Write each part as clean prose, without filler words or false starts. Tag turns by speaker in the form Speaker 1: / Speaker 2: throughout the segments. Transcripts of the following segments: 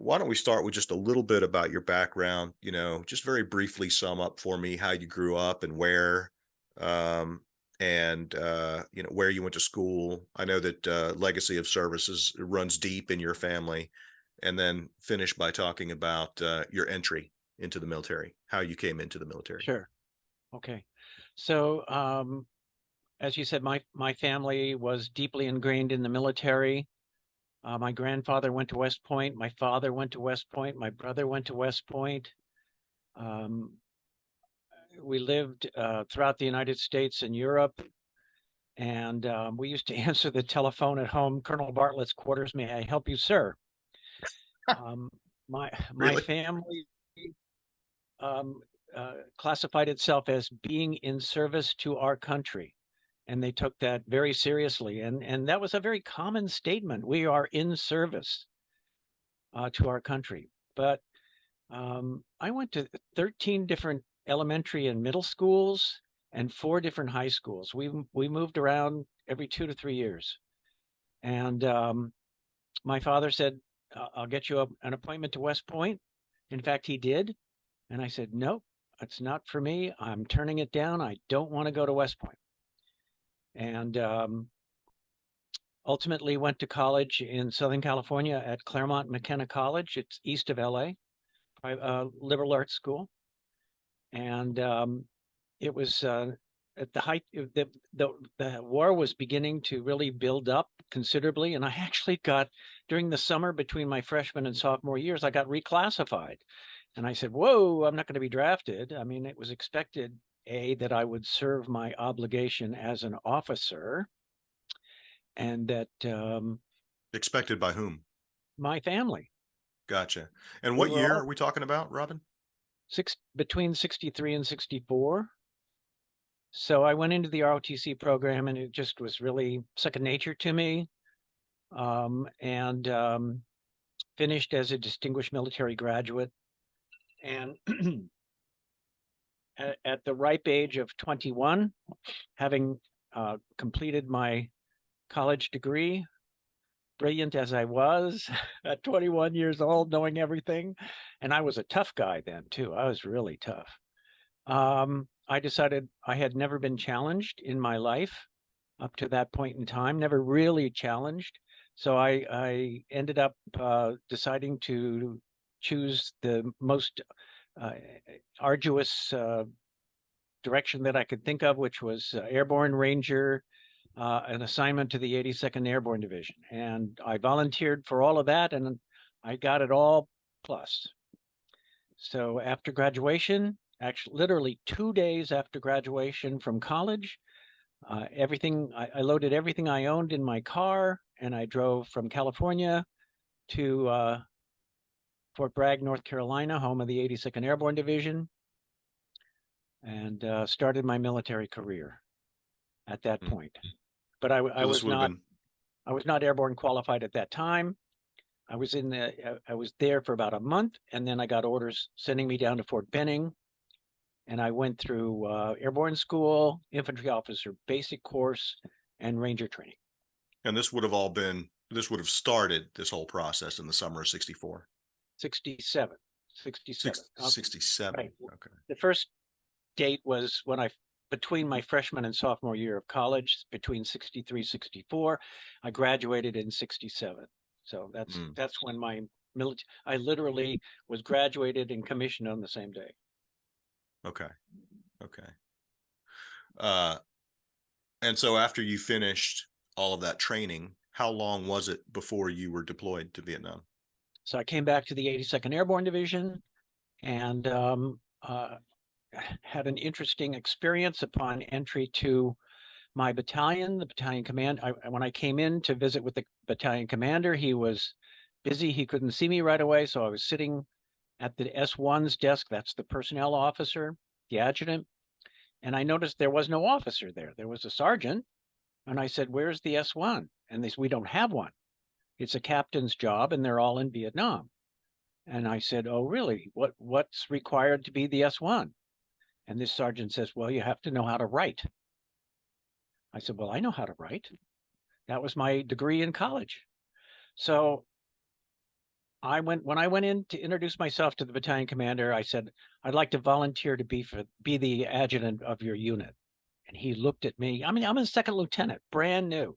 Speaker 1: Why don't we start with just a little bit about your background? Just very briefly sum up for me how you grew up and where, and where you went to school. I know that legacy of services runs deep in your family, and then finish by talking about your entry into the military, how you came into the military.
Speaker 2: Sure. Okay. So, as you said, my family was deeply ingrained in the military. My grandfather went to West Point. My father went to West Point. My brother went to West Point. Um, we lived throughout the United States and Europe, and we used to answer the telephone at home. Colonel Bartlett's quarters. May I help you, sir? Um, my
Speaker 1: Really?
Speaker 2: family um, classified itself as being in service to our country, and they took that very seriously. And that was a very common statement. We are in service to our country. But I went to 13 different elementary and middle schools and 4 different high schools. We moved around every 2 to 3 years. And my father said, "I'll get you an appointment to West Point." In fact, he did. And I said, "Nope, it's not for me. I'm turning it down. I don't want to go to West Point." And ultimately went to college in Southern California at Claremont McKenna College. It's east of LA, liberal arts school. And it was at the height of the war was beginning to really build up considerably. And I actually got, during the summer between my freshman and sophomore years, I got reclassified. And I said, whoa, I'm not going to be drafted. I mean, it was expected, that I would serve my obligation as an officer, and that
Speaker 1: Expected by whom?
Speaker 2: my family,
Speaker 1: Gotcha. And
Speaker 2: we
Speaker 1: what
Speaker 2: were
Speaker 1: year
Speaker 2: all
Speaker 1: are we talking about, Robin?
Speaker 2: between 63 and 64. So I went into the ROTC program, and it just was really second nature to me, and finished as a distinguished military graduate. And at the ripe age of 21, having completed my college degree, brilliant as I was at 21 years old, knowing everything. And I was a tough guy then, too. I was really tough. I decided I had never been challenged in my life up to that point in time, never really challenged. So I ended up deciding to choose the most uh, arduous direction that I could think of, which was Airborne Ranger, an assignment to the 82nd Airborne Division. And I volunteered for all of that, and I got it all plus. So after graduation, actually literally 2 days after graduation from college, I loaded everything I owned in my car, and I drove from California to Fort Bragg, North Carolina, home of the 82nd Airborne Division, and started my military career at that
Speaker 1: Mm.
Speaker 2: point. But
Speaker 1: So this would have been
Speaker 2: I was not airborne qualified at that time. I was there for about a month, and then I got orders sending me down to Fort Benning, and I went through airborne school, infantry officer basic course, and ranger training.
Speaker 1: and this would have started this whole process in the summer of 64.
Speaker 2: 67, 67.
Speaker 1: 67.
Speaker 2: Right.
Speaker 1: Okay.
Speaker 2: The first date was between my freshman and sophomore year of college, between 63, 64. I graduated in 67. So
Speaker 1: Mm,
Speaker 2: that's when I literally was graduated and commissioned on the same day.
Speaker 1: okay. Okay. Uh, and so after you finished all of that training, how long was it before you were deployed to Vietnam?
Speaker 2: So I came back to the 82nd Airborne Division, and had an interesting experience upon entry to my battalion. The battalion command, when I came in to visit with the battalion commander, he was busy. He couldn't see me right away. So I was sitting at the S1's desk. That's the personnel officer, the adjutant. And I noticed there was no officer there. There was a sergeant. And I said, "Where's the S1?" And they said, "We don't have one. It's a captain's job, and they're all in Vietnam." And I said, "Oh, really? What's required to be the S1?" And this sergeant says, "Well, you have to know how to write." I said, "Well, I know how to write. That was my degree in college." So when I went in to introduce myself to the battalion commander, I said, I'd like to volunteer to be the adjutant of your unit. And he looked at me. I mean, I'm a second lieutenant, brand new,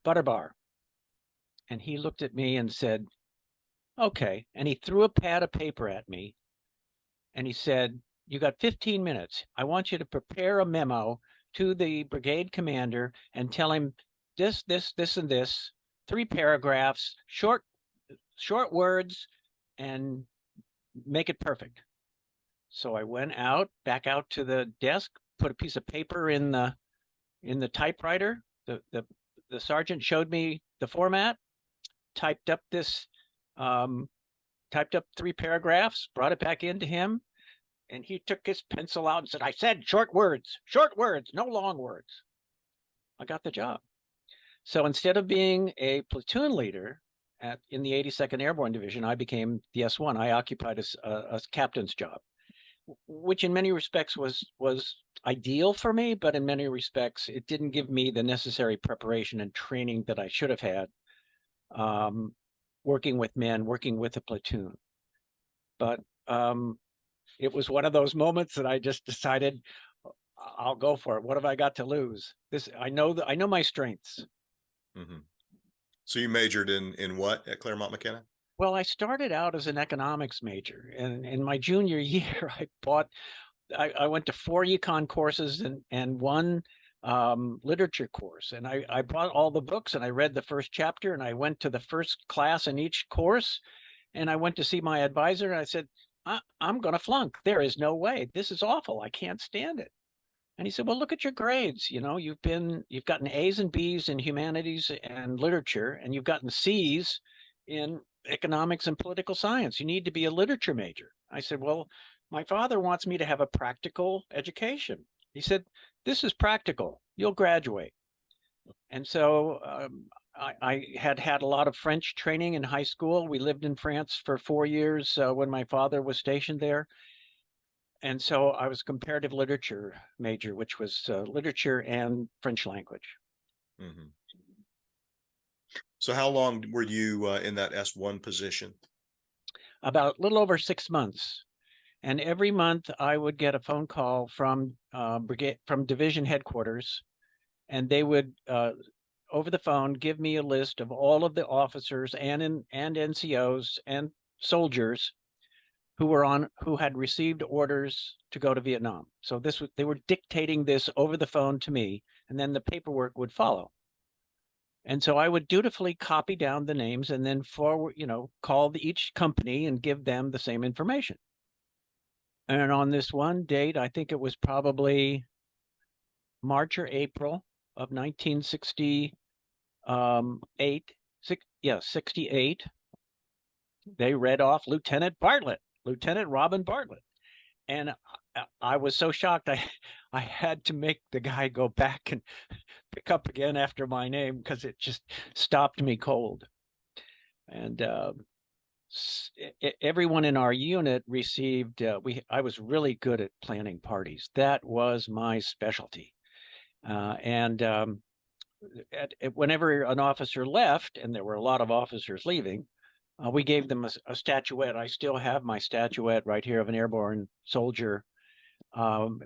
Speaker 2: butterbar. And he looked at me and said, okay. And he threw a pad of paper at me and he said, you got 15 minutes. I want you to prepare a memo to the brigade commander and tell him this, and this, 3 paragraphs, short words, and make it perfect. So I went back out to the desk, put a piece of paper in the typewriter. The sergeant showed me the format, typed up this, typed up 3 paragraphs, brought it back into him, and he took his pencil out and said, I said short words, no long words. I got the job. So instead of being a platoon leader in the 82nd Airborne Division, I became the S1. I occupied a captain's job, which in many respects was ideal for me, but in many respects, it didn't give me the necessary preparation and training that I should have had, working with men, working with a platoon. But it was one of those moments that I just decided, I'll go for it. What have I got to lose? I know my strengths.
Speaker 1: Mhm. So you majored in what at Claremont McKenna?
Speaker 2: Well, I started out as an economics major, and in my junior year, I went to 4 econ courses and one literature course, and I brought all the books and I read the first chapter, and I went to the first class in each course, and I went to see my advisor, and I said, I'm going to flunk. There is no way. This is awful. I can't stand it. And he said, well, look at your grades. You know, you've gotten A's and B's in humanities and literature, and you've gotten C's in economics and political science. You need to be a literature major. I said, well, my father wants me to have a practical education. He said, this is practical. You'll graduate. And so I had a lot of French training in high school. We lived in France for 4 years when my father was stationed there. And so I was a comparative literature major, which was literature and French language.
Speaker 1: Mhm. So how long were you in that S1 position?
Speaker 2: About a little over 6 months. And every month I would get a phone call from division headquarters, and they would over the phone give me a list of all of the officers and NCOs and soldiers who had received orders to go to Vietnam. So they were dictating this over the phone to me, and then the paperwork would follow. And so I would dutifully copy down the names and then call each company and give them the same information. And on this one date, I think it was probably March or April of 1968, 68, they read off Lieutenant Robin Bartlett. And I was so shocked, I had to make the guy go back and pick up again after my name because it just stopped me cold. And everyone in our unit received. I was really good at planning parties. That was my specialty. And whenever an officer left, and there were a lot of officers leaving, we gave them a statuette. I still have my statuette right here of an airborne soldier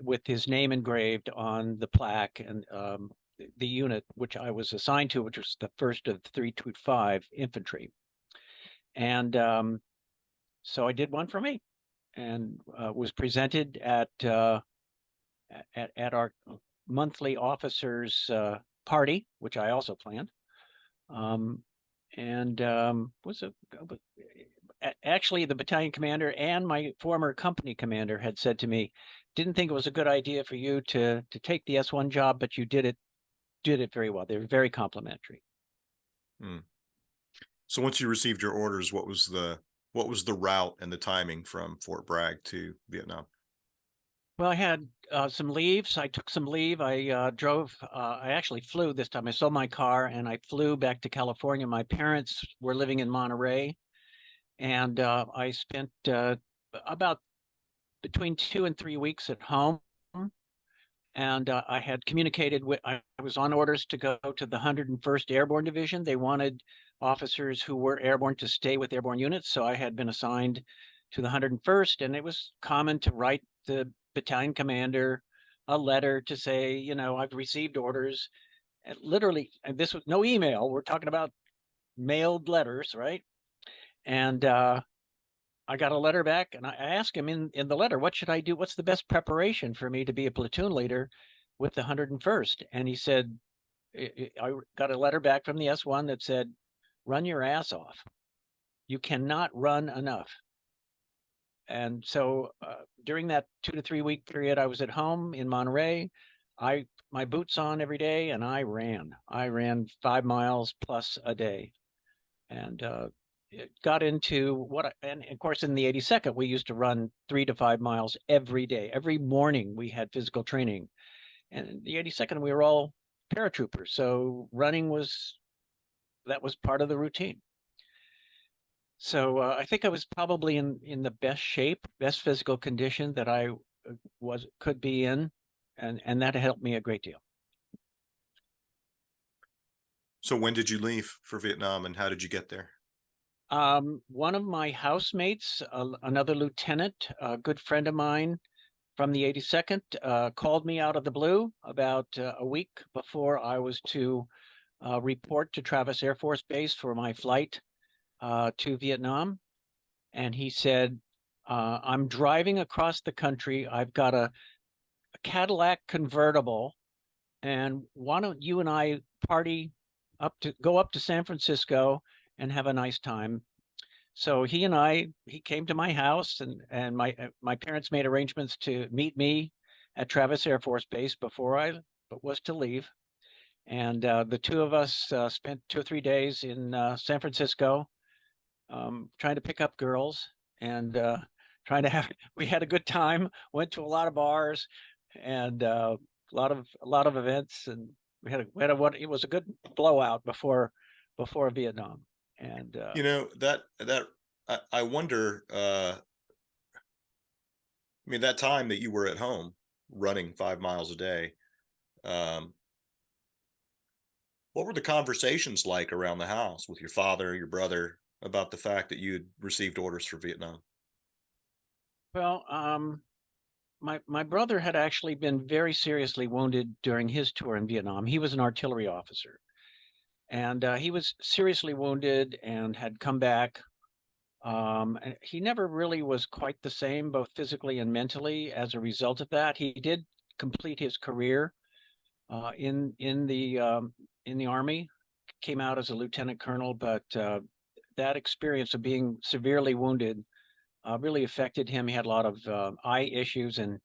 Speaker 2: with his name engraved on the plaque, and the unit which I was assigned to, which was the 1st of 325 Infantry. And so I did one for me, and was presented at our monthly officers party, which I also planned. And actually, the battalion commander and my former company commander had said to me, didn't think it was a good idea for you to take the S1 job, but you did it very well. They were very complimentary.
Speaker 1: Hmm. So once you received your orders, what was the route and the timing from Fort Bragg to Vietnam?
Speaker 2: Well, I had some leaves. I took some leave. I drove. I actually flew this time. I sold my car and I flew back to California. My parents were living in Monterey, and I spent about between 2 and 3 weeks at home. And I had communicated with, I was on orders to go to the 101st Airborne Division. They wanted officers who were airborne to stay with airborne units. So I had been assigned to the 101st, and it was common to write the battalion commander a letter to say, I've received orders. And literally, and this was no email. We're talking about mailed letters, right? And I got a letter back, and I asked him in the letter, what should I do? What's the best preparation for me to be a platoon leader with the 101st? And he said, I got a letter back from the S1 that said, run your ass off. You cannot run enough. And so during that 2 to 3 week period, I was at home in Monterey. My boots on every day, and I ran. I ran 5 miles plus a day, and it got into and of course in the 82nd we used to run 3 to 5 miles every day. Every morning we had physical training, and in the 82nd we were all paratroopers, so running was part of the routine. So I think I was probably in the best shape, best physical condition that I could be in, and that helped me a great deal.
Speaker 1: So when did you leave for Vietnam, and how did you get there?
Speaker 2: One of my housemates, another lieutenant, a good friend of mine from the 82nd, called me out of the blue about a week before I was to report to Travis Air Force Base for my flight to Vietnam. And he said, I'm driving across the country. I've got a Cadillac convertible, and why don't you and I go up to San Francisco and have a nice time. So he came to my house, and my parents made arrangements to meet me at Travis Air Force Base before I was to leave. And the two of us spent 2 or 3 days in San Francisco, trying to pick up girls, and we had a good time, went to a lot of bars, and a lot of events, and it was a good blowout before Vietnam. And
Speaker 1: I wonder, I mean, that time that you were at home running 5 miles a day, um, what were the conversations like around the house with your father, your brother, about the fact that you had received orders for Vietnam?
Speaker 2: well, my brother had actually been very seriously wounded during his tour in Vietnam. He was an artillery officer, and he was seriously wounded and had come back. And he never really was quite the same, both physically and mentally, as a result of that. He did complete his career in the Army, came out as a lieutenant colonel, but that experience of being severely wounded really affected him. He had a lot of eye issues and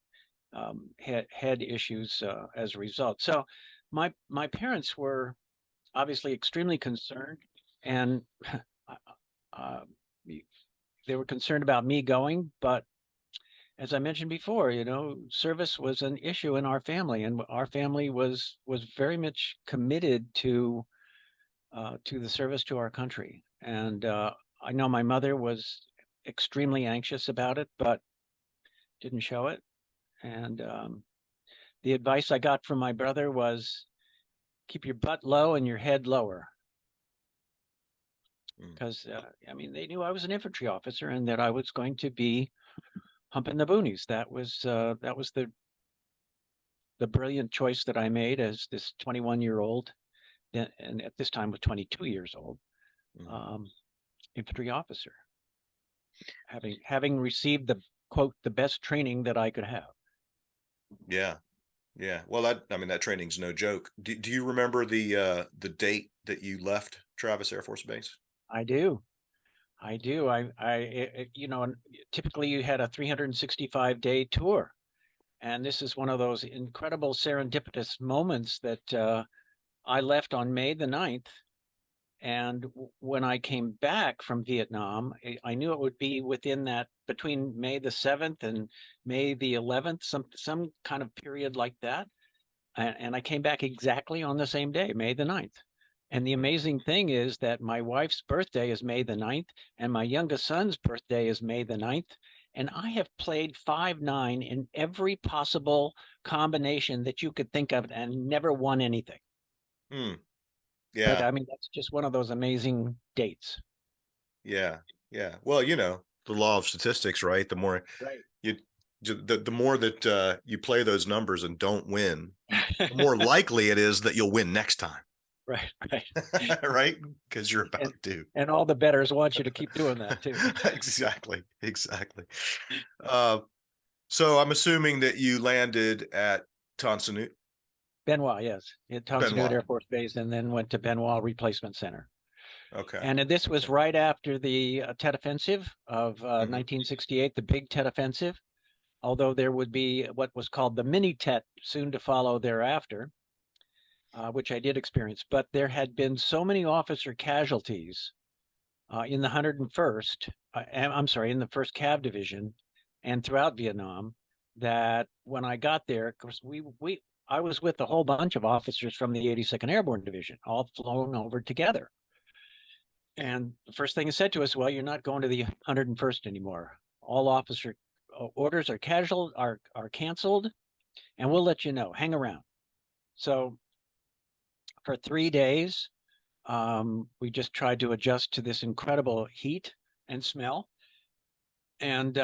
Speaker 2: head issues as a result. So my parents were obviously extremely concerned, and uh, they were concerned about me going. But as I mentioned before, service was an issue in our family, and our family was very much committed to the service to our country. And I know my mother was extremely anxious about it, but didn't show it. And the advice I got from my brother was keep your butt low and your head lower.
Speaker 1: Mm.
Speaker 2: Because, I mean, they knew I was an infantry officer and that I was going to be humping the boonies. That was the brilliant choice that I made as this 21-year-old, and at this time was 22 years old,
Speaker 1: Mm.
Speaker 2: infantry officer, having received the quote the best training that I could have.
Speaker 1: Yeah. Yeah. Well, I mean, that training's no joke. Do you remember the date that you left Travis Air Force Base?
Speaker 2: I do. I do. Typically you had a 365-day tour. And this is one of those incredible serendipitous moments that I left on May the 9th. And when I came back from Vietnam, I knew it would be within that between May the 7th and May the 11th, some kind of period like that. And I came back exactly on the same day, May the 9th. And the
Speaker 1: Mm.
Speaker 2: amazing thing is that my wife's birthday is May the 9th, and my youngest son's birthday is May the 9th. and I have played 5'9" in every possible combination that you could think of and never won anything.
Speaker 1: Hmm.
Speaker 2: But
Speaker 1: Yeah.
Speaker 2: I mean, that's just one of those amazing dates.
Speaker 1: Yeah. Yeah. Well, the law of statistics, right? The more
Speaker 2: Right.
Speaker 1: you, the more that you play those numbers and don't win, the more likely it is that you'll win next time.
Speaker 2: Right, right.
Speaker 1: Right? Because you're
Speaker 2: And
Speaker 1: about to.
Speaker 2: and all the bettors want you to keep doing that too.
Speaker 1: Exactly. Exactly. Uh, so I'm assuming that you landed at Tonsanut,
Speaker 2: Benoit, yes, at Thompson Hewitt
Speaker 1: Benoit.
Speaker 2: Air Force Base, and then went to Benoit Replacement Center.
Speaker 1: Okay.
Speaker 2: And this was
Speaker 1: Okay.
Speaker 2: right after the Tet Offensive of
Speaker 1: Hmm.
Speaker 2: 1968, the big Tet Offensive, although there would be what was called the mini Tet soon to follow thereafter, which I did experience. But there had been so many officer casualties in the 101st, I'm sorry, in the 1st Cav Division and throughout Vietnam that when I got there, of course, I was with a whole bunch of officers from the 82nd Airborne Division, all flown over together. And the first thing he said to us, well, you're not going to the 101st anymore. All officer orders are canceled, and we'll let you know. Hang around. So for 3 days, we just tried to adjust to this incredible heat and smell, and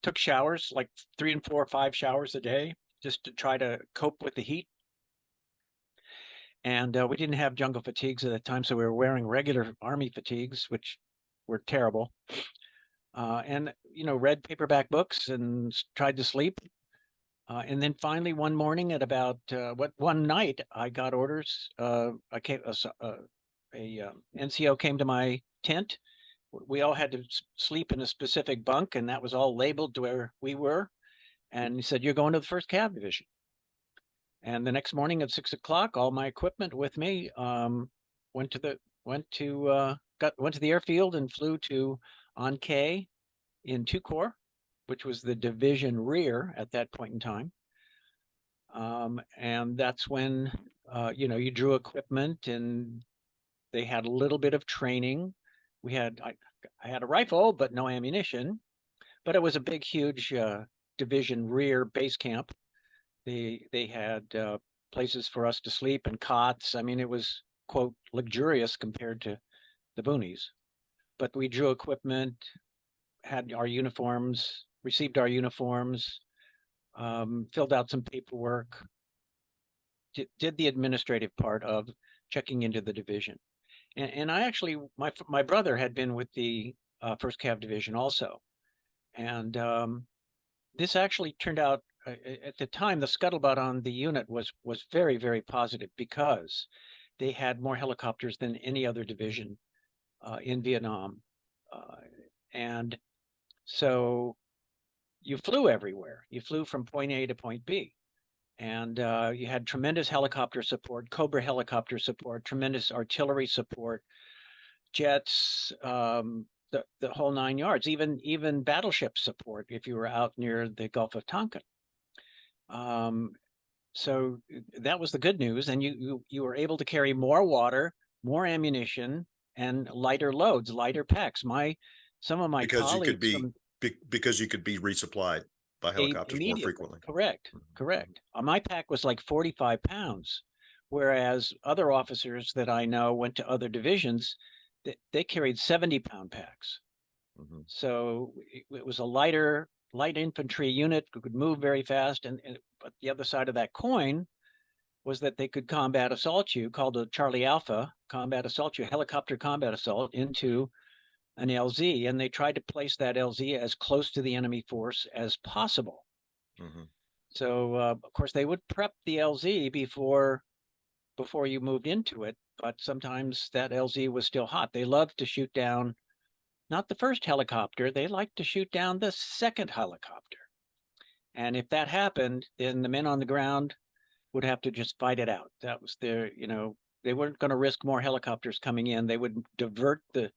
Speaker 2: took showers, like 3 and 4 or 5 showers a day, just to try to cope with the heat. And we didn't have jungle fatigues at the time, so we were wearing regular Army fatigues, which were terrible. And read paperback books and tried to sleep. And then finally, one morning at about one night, I got orders. I came a NCO came to my tent. We all had to sleep in a specific bunk, and that was all labeled to where we were. And he said, "You're going to the 1st Cav Division." And the next morning at 6 o'clock, all my equipment with me, went to the went to the airfield and flew to Ankei in 2 Corps, which was the division rear at that point in time. And that's when you drew equipment, and they had a little bit of training. I had a rifle, but no ammunition. But it was a big, huge division rear base camp. They had places for us to sleep and cots. I mean, it was quote luxurious compared to the boonies. But we drew equipment, had our uniforms, received our uniforms, filled out some paperwork, did the administrative part of checking into the division. And I actually, my brother had been with the 1st Cav Division also, and this actually turned out at the time the scuttlebutt on the unit was very, very positive because they had more helicopters than any other division in Vietnam, and so you flew everywhere. You flew from point A to point B, and you had tremendous helicopter support, Cobra helicopter support, tremendous artillery support, jets, the whole 9 yards, even battleship support if you were out near the Gulf of Tonkin. So that was the good news, and you were able to carry more water, more ammunition, and lighter loads, lighter packs. Some of my
Speaker 1: Because you could
Speaker 2: colleagues
Speaker 1: be
Speaker 2: from
Speaker 1: because you could be resupplied by helicopters more
Speaker 2: immediately,
Speaker 1: frequently.
Speaker 2: correct,
Speaker 1: Mhm.
Speaker 2: correct. My pack was like 45 pounds, whereas other officers that I know went to other divisions, they carried 70-pound packs.
Speaker 1: Mhm.
Speaker 2: So it was a light infantry unit who could move very fast. And but the other side of that coin was that they could combat assault you, called a Charlie Alpha combat assault you, helicopter combat assault into an LZ. And they tried to place that LZ as close to the enemy force as possible.
Speaker 1: Mhm.
Speaker 2: So of course they would prep the LZ before you moved into it, but sometimes that LZ was still hot. They loved to shoot down not the first helicopter, they liked to shoot down the second helicopter. And if that happened, then the men on the ground would have to just fight it out. That was they weren't going to risk more helicopters coming in. They would divert the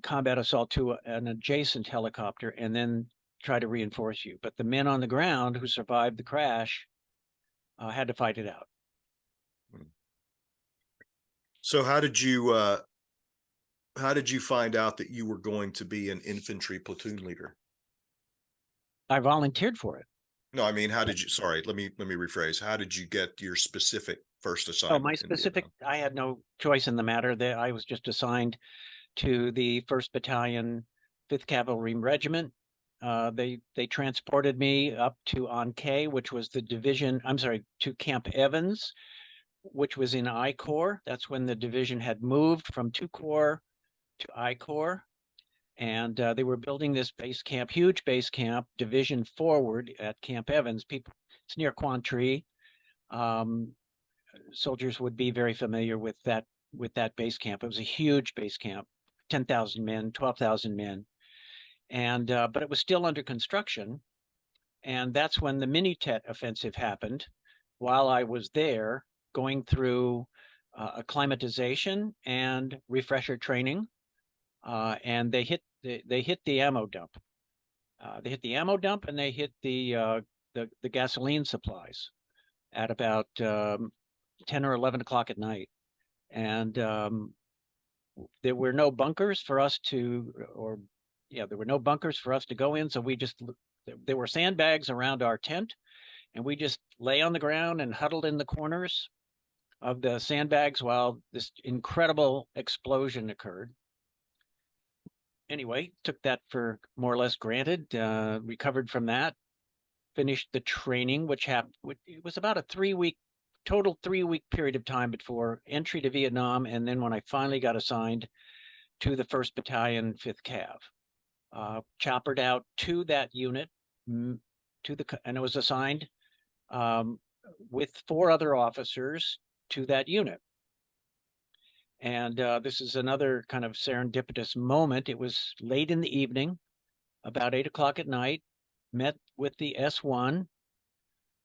Speaker 2: combat assault to an adjacent helicopter and then try to reinforce you. But the men on the ground who survived the crash had to fight it out.
Speaker 1: So how did you How did you find out that you were going to be an infantry platoon leader?
Speaker 2: I volunteered for it.
Speaker 1: No, I mean, how did you, sorry, let me rephrase. How did you get your specific first
Speaker 2: Oh, my
Speaker 1: assignment in
Speaker 2: specific,
Speaker 1: Vietnam?
Speaker 2: I had no choice in the matter. That I was just assigned to the 1st Battalion, 5th Cavalry Regiment. They transported me up to Ankei, which was the division. I'm sorry, to Camp Evans, which was in I Corps. That's when the division had moved from 2 Corps to I Corps, and they were building this base camp, huge base camp, division forward at Camp Evans. People, it's near Quan Tri. Um, Soldiers would be very familiar with that base camp. It was a huge base camp, 10,000 men, 12,000 men, and but it was still under construction. And that's when the Mini Tet offensive happened. While I was there, going through acclimatization and refresher training, and they hit the ammo dump. They hit the ammo dump, and they hit the gasoline supplies at about 10 or 11 o'clock at night. And there were no bunkers for us to, or yeah, there were no bunkers for us to go in. So we just, there were sandbags around our tent, and we just lay on the ground and huddled in the corners of the sandbags while this incredible explosion occurred. Anyway, took that for more or less granted, recovered from that, finished the training, which happened, it was about a 3 week, total 3 week period of time before entry to Vietnam. And then when I finally got assigned to the 1st Battalion, 5th Cav, choppered out to that unit, and it was assigned with 4 other officers to that unit. And this is another kind of serendipitous moment. It was late in the evening, about 8 o'clock at night, met with the S1.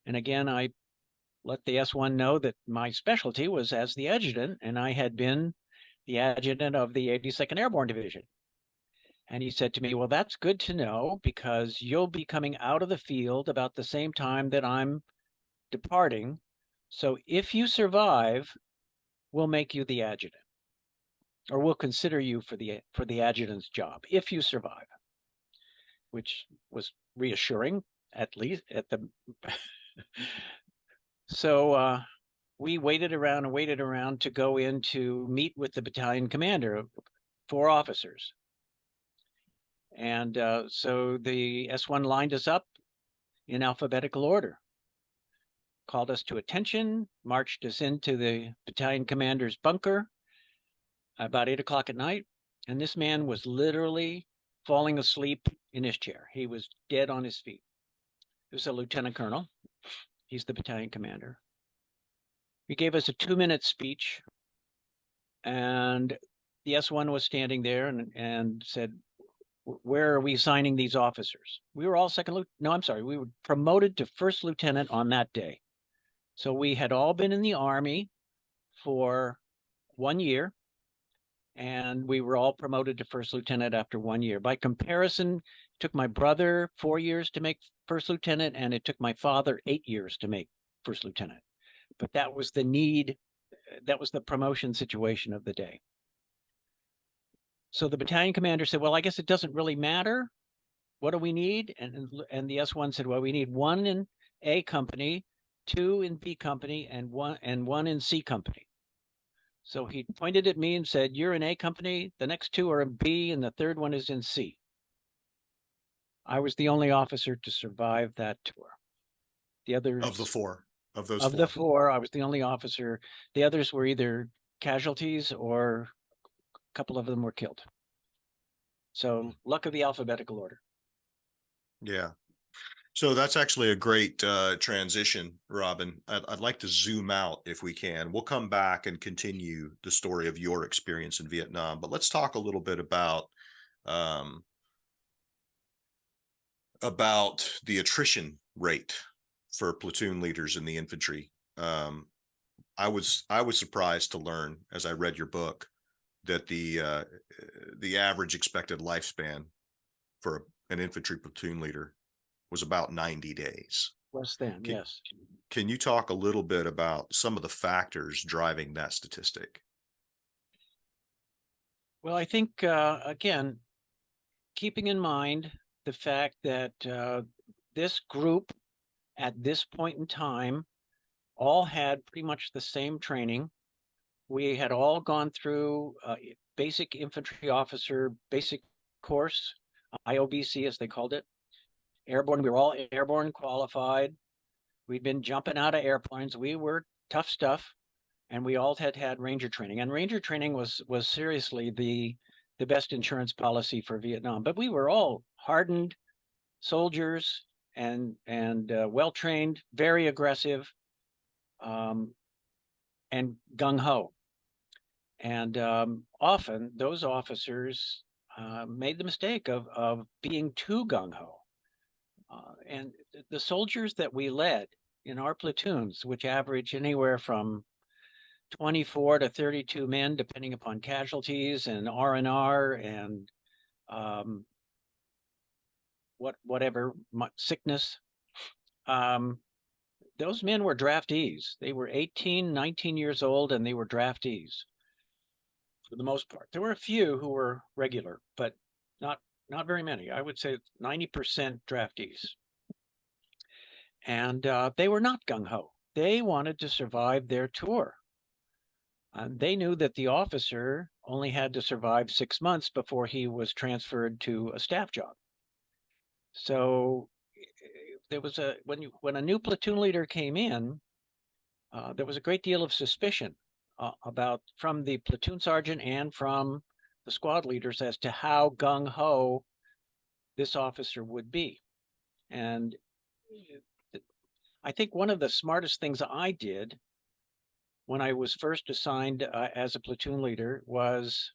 Speaker 2: And again, I let the S1 know that my specialty was as the adjutant, and I had been the adjutant of the 82nd Airborne Division. And he said to me, well, that's good to know, because you'll be coming out of the field about the same time that I'm departing. So if you survive, we'll make you the adjutant, or we'll consider you for the adjutant's job if you survive, which was reassuring, at least at the. So we waited around and waited around to go in to meet with the battalion commander, 4 officers. And so the S1 lined us up in alphabetical order, called us to attention, marched us into the battalion commander's bunker about 8 o'clock at night. And this man was literally falling asleep in his chair. He was dead on his feet. It was a lieutenant colonel. He's the battalion commander. He gave us a 2-minute speech, and the S1 was standing there and said, where are we assigning these officers? We were all we were promoted to 1st lieutenant on that day. So we had all been in the Army for 1 year, and we were all promoted to 1st lieutenant after 1 year. By comparison, it took my brother 4 years to make 1st lieutenant, and it took my father 8 years to make 1st lieutenant. But that was the need, that was the promotion situation of the day. So the battalion commander said, well, I guess it doesn't really matter. What do we need? And the S1 said, well, we need 1 in A company, 2 in B company, and one in C company. So he pointed at me and said, you're in A company, the next 2 are in B, and the 3rd one is in C. I was the only officer to survive that tour. The others,
Speaker 1: Of the 4, of those
Speaker 2: of the
Speaker 1: 4.
Speaker 2: 4, I was the only officer. The others were either casualties, or a couple of them were killed. So luck of the alphabetical order.
Speaker 1: Yeah. So that's actually a great transition, Robin. I'd like to zoom out if we can. We'll come back and continue the story of your experience in Vietnam, but let's talk a little bit um, about the attrition rate for platoon leaders in the infantry. I was surprised to learn, as I read your book, that the average expected lifespan for an infantry platoon leader was about 90 days.
Speaker 2: Less than,
Speaker 1: Can,
Speaker 2: yes.
Speaker 1: can you talk a little bit about some of the factors driving that statistic?
Speaker 2: Well, I think, again, keeping in mind the fact that this group at this point in time all had pretty much the same training. We had all gone through basic infantry officer basic course, IOBC as they called it, airborne. We were all airborne qualified. We'd been jumping out of airplanes. We were tough stuff, and we all had ranger training. And ranger training was seriously the best insurance policy for Vietnam. But we were all hardened soldiers and well trained, very aggressive, um, and gung ho. And often those officers made the mistake of being too gung ho. And the soldiers that we led in our platoons, which average anywhere from 24 to 32 men, depending upon casualties and R&R and um, whatever sickness. Those men were draftees. They were 18, 19 years old, and they were draftees for the most part. There were a few who were regular, but not very many. I would say 90% draftees. And they were not gung ho. They wanted to survive their tour. They knew that the officer only had to survive 6 months before he was transferred to a staff job. So there was when a new platoon leader came in, there was a great deal of suspicion about from the platoon sergeant and from the squad leaders as to how gung ho this officer would be. And I think one of the smartest things I did when I was first assigned as a platoon leader was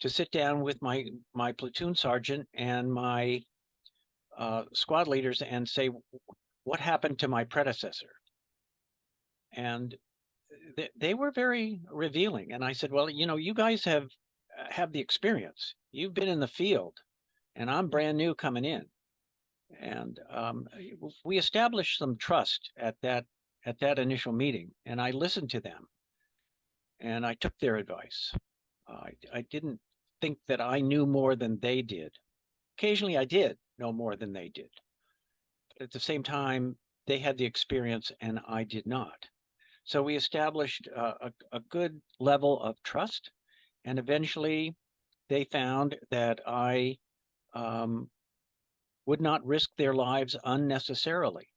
Speaker 2: to sit down with my platoon sergeant and my squad leaders and say, what happened to my predecessor? And they were very revealing. And I said, well, you guys have the experience. You've been in the field, and I'm brand new coming in. And we established some trust at that initial meeting, and I listened to them, and I took their advice. I didn't think that I knew more than they did. Occasionally, I did know more than they did. But at the same time, they had the experience, and I did not. So we established a good level of trust, and eventually they found that I would not risk their lives unnecessarily.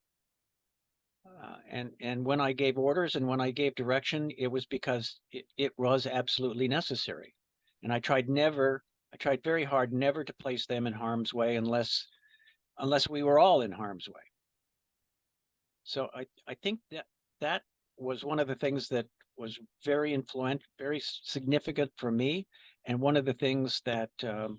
Speaker 2: And when I gave orders and when I gave direction, it was because it was absolutely necessary. And I tried very hard never to place them in harm's way unless we were all in harm's way. So I think that was one of the things that was very influential, very significant for me, and one of the things that a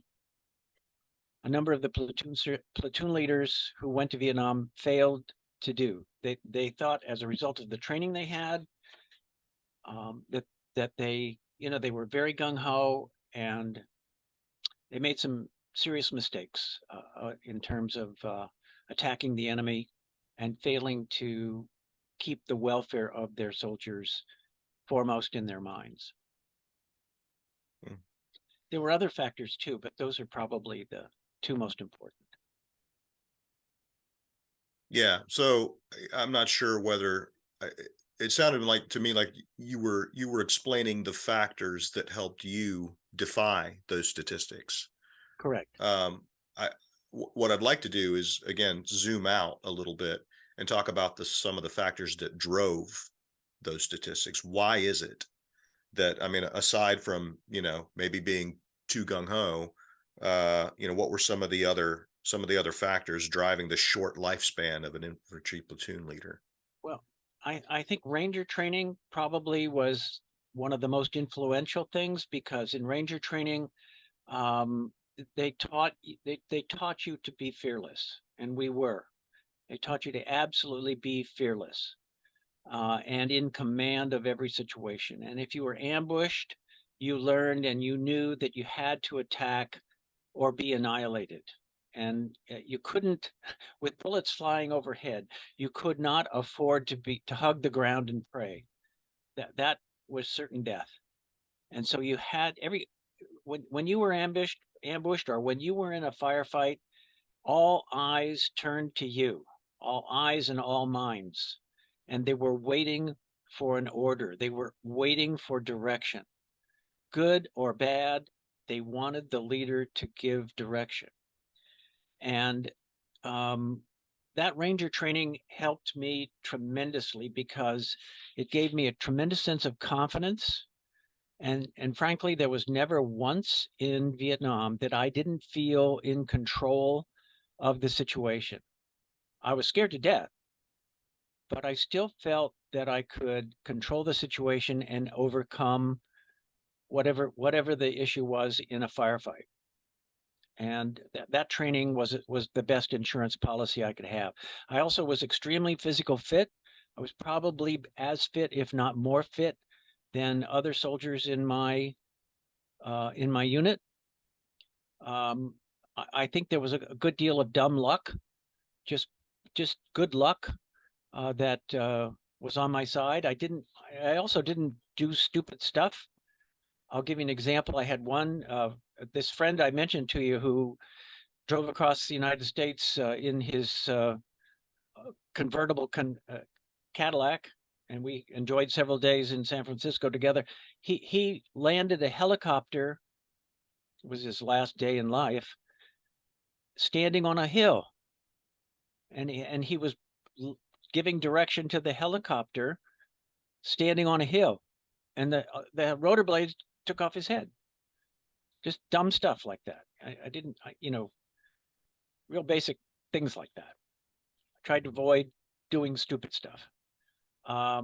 Speaker 2: number of the platoon leaders who went to Vietnam failed to do. They thought, as a result of the training they had, that they were very gung ho, and they made some serious mistakes in terms of attacking the enemy and failing to keep the welfare of their soldiers foremost in their minds.
Speaker 1: Hmm.
Speaker 2: There were other factors too, but those are probably the two most important.
Speaker 1: Yeah. So I'm not sure whether it sounded like to me like you were explaining the factors that helped you defy those statistics.
Speaker 2: Correct.
Speaker 1: I what I'd like to do is again zoom out a little bit and talk about some of the factors that drove those statistics. Why is it that, I mean, aside from, maybe being too gung ho, what were some of the other factors driving the short lifespan of an infantry platoon leader?
Speaker 2: Well, I think Ranger training probably was one of the most influential things, because in Ranger training, um, they taught you to be fearless, and we were. They taught you to absolutely be fearless and in command of every situation. And if you were ambushed, you learned and you knew that you had to attack or be annihilated. And you couldn't, with bullets flying overhead, you could not afford to hug the ground and pray. That was certain death. And so you had when you were ambushed, or when you were in a firefight, all eyes turned to you, all eyes and all minds, and they were waiting for an order. They were waiting for direction, good or bad. They wanted the leader to give direction. And that ranger training helped me tremendously because it gave me a tremendous sense of confidence. And frankly, there was never once in Vietnam that I didn't feel in control of the situation. I was scared to death, but I still felt that I could control the situation and overcome whatever the issue was in a firefight. And that training was the best insurance policy I could have. I also was extremely physical fit. I was probably as fit, if not more fit, than other soldiers in my unit. I think there was a good deal of dumb luck, just good luck that was on my side. I also didn't do stupid stuff. I'll give you an example. I had this friend I mentioned to you who drove across the United States in his convertible Cadillac, and we enjoyed several days in San Francisco together. He landed a helicopter. It was his last day in life, standing on a hill, and he was giving direction to the helicopter, standing on a hill, and the rotor blades took off his head. Just dumb stuff like that. I didn't, real basic things like that. I tried to avoid doing stupid stuff. I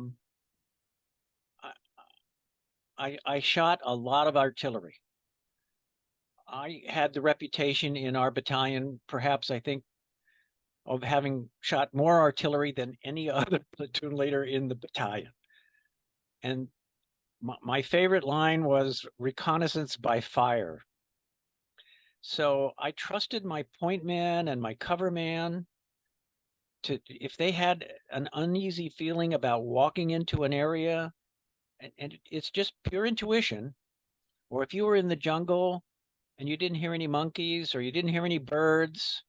Speaker 2: shot a lot of artillery. I had the reputation in our battalion, perhaps I think, of having shot more artillery than any other platoon leader in the battalion. And my favorite line was reconnaissance by fire. So I trusted my point man and my cover man if they had an uneasy feeling about walking into an area, and it's just pure intuition, or if you were in the jungle and you didn't hear any monkeys or you didn't hear any birds,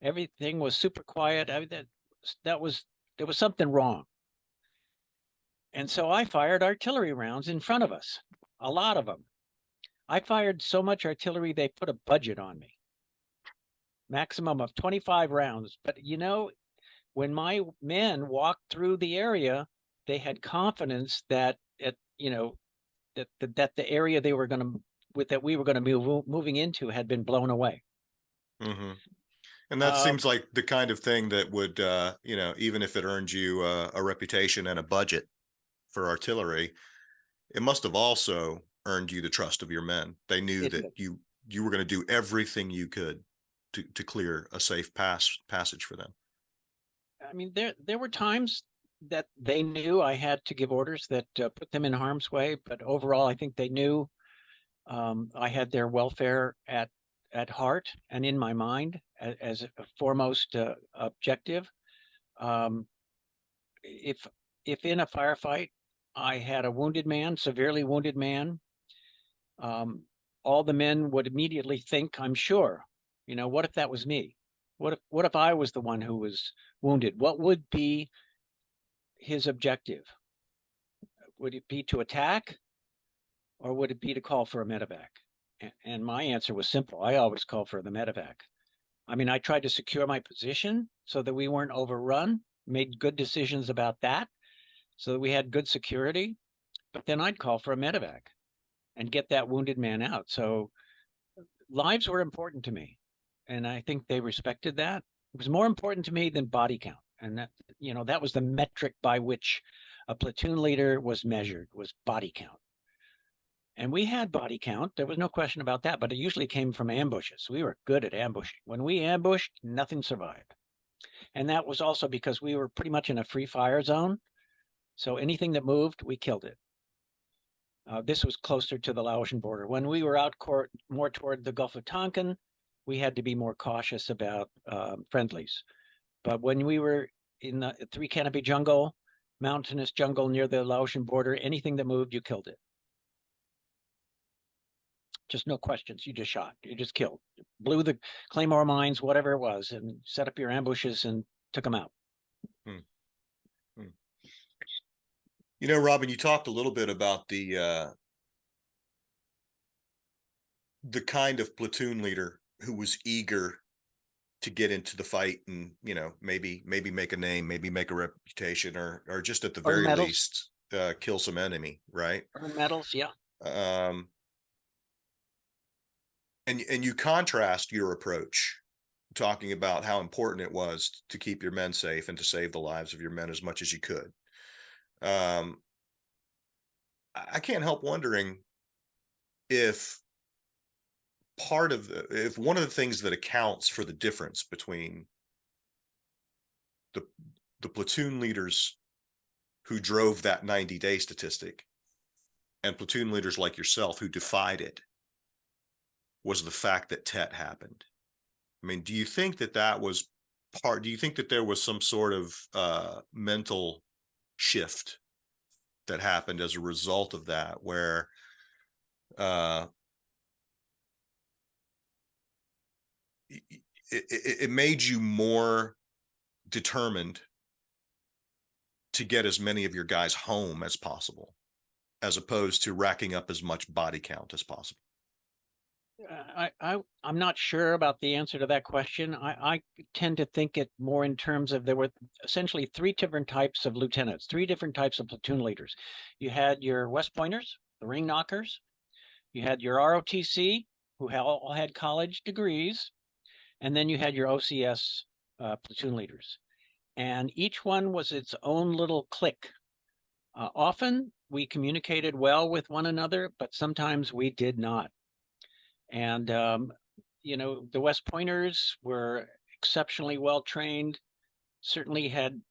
Speaker 2: everything was super quiet. I mean, there was something wrong. And so I fired artillery rounds in front of us, a lot of them. I fired so much artillery, they put a budget on me. Maximum of 25 rounds. But when my men walked through the area, they had confidence that that the area they were going to that we were going to be moving into had been blown away.
Speaker 1: Mm-hmm. And that seems like the kind of thing that would, even if it earned you a reputation and a budget for artillery, it must have also earned you the trust of your men. They knew that you were going to do everything you could to clear a safe passage for them.
Speaker 2: I mean, there were times that they knew I had to give orders that put them in harm's way, but overall, I think they knew I had their welfare at heart and in my mind as a foremost objective. If in a firefight I had a wounded man, severely wounded man, all the men would immediately think, I'm sure, what if that was me? What if I was the one who was wounded? What would be his objective? Would it be to attack, or would it be to call for a medevac? And my answer was simple. I always call for the medevac. I mean, I tried to secure my position so that we weren't overrun, made good decisions about that so that we had good security, but then I'd call for a medevac and get that wounded man out. So lives were important to me, and I think they respected that. It was more important to me than body count. And that was the metric by which a platoon leader was measured, was body count. And we had body count. There was no question about that, but it usually came from ambushes. We were good at ambushing. When we ambushed, nothing survived. And that was also because we were pretty much in a free fire zone. So anything that moved, we killed it. This was closer to the Laotian border. When we were out more toward the Gulf of Tonkin, we had to be more cautious about friendlies. But when we were in the three canopy jungle, mountainous jungle near the Laotian border, anything that moved, you killed it. Just no questions. You just shot. You just killed. Blew the claymore mines, whatever it was, and set up your ambushes and took them out.
Speaker 1: Hmm. Hmm. You know, Robin, you talked a little bit about the kind of platoon leader who was eager to get into the fight and, you know, maybe make a name, maybe make a reputation, or just at the
Speaker 2: Earn
Speaker 1: very
Speaker 2: medals.
Speaker 1: least kill some enemy, right?
Speaker 2: Earn medals. Yeah.
Speaker 1: Um, and you contrast your approach, talking about how important it was to keep your men safe and to save the lives of your men as much as you could. Um, I can't help wondering if if one of the things that accounts for the difference between the the platoon leaders who drove that 90-day statistic and platoon leaders like yourself who defied it was the fact that Tet happened. I mean, do you think that that was do you think that there was some sort of mental shift that happened as a result of that, where uh, it made you more determined to get as many of your guys home as possible, as opposed to racking up as much body count as possible?
Speaker 2: I'm not sure about the answer to that question. I tend to think it more in terms of there were essentially three different types of lieutenants, three different types of platoon leaders. You had your West Pointers, the ring knockers. You had your ROTC, who all had college degrees, and then you had your OCS platoon leaders. And each one was its own little clique. Often we communicated well with one another, but sometimes we did not. And you know, the West Pointers were exceptionally well trained. Certainly had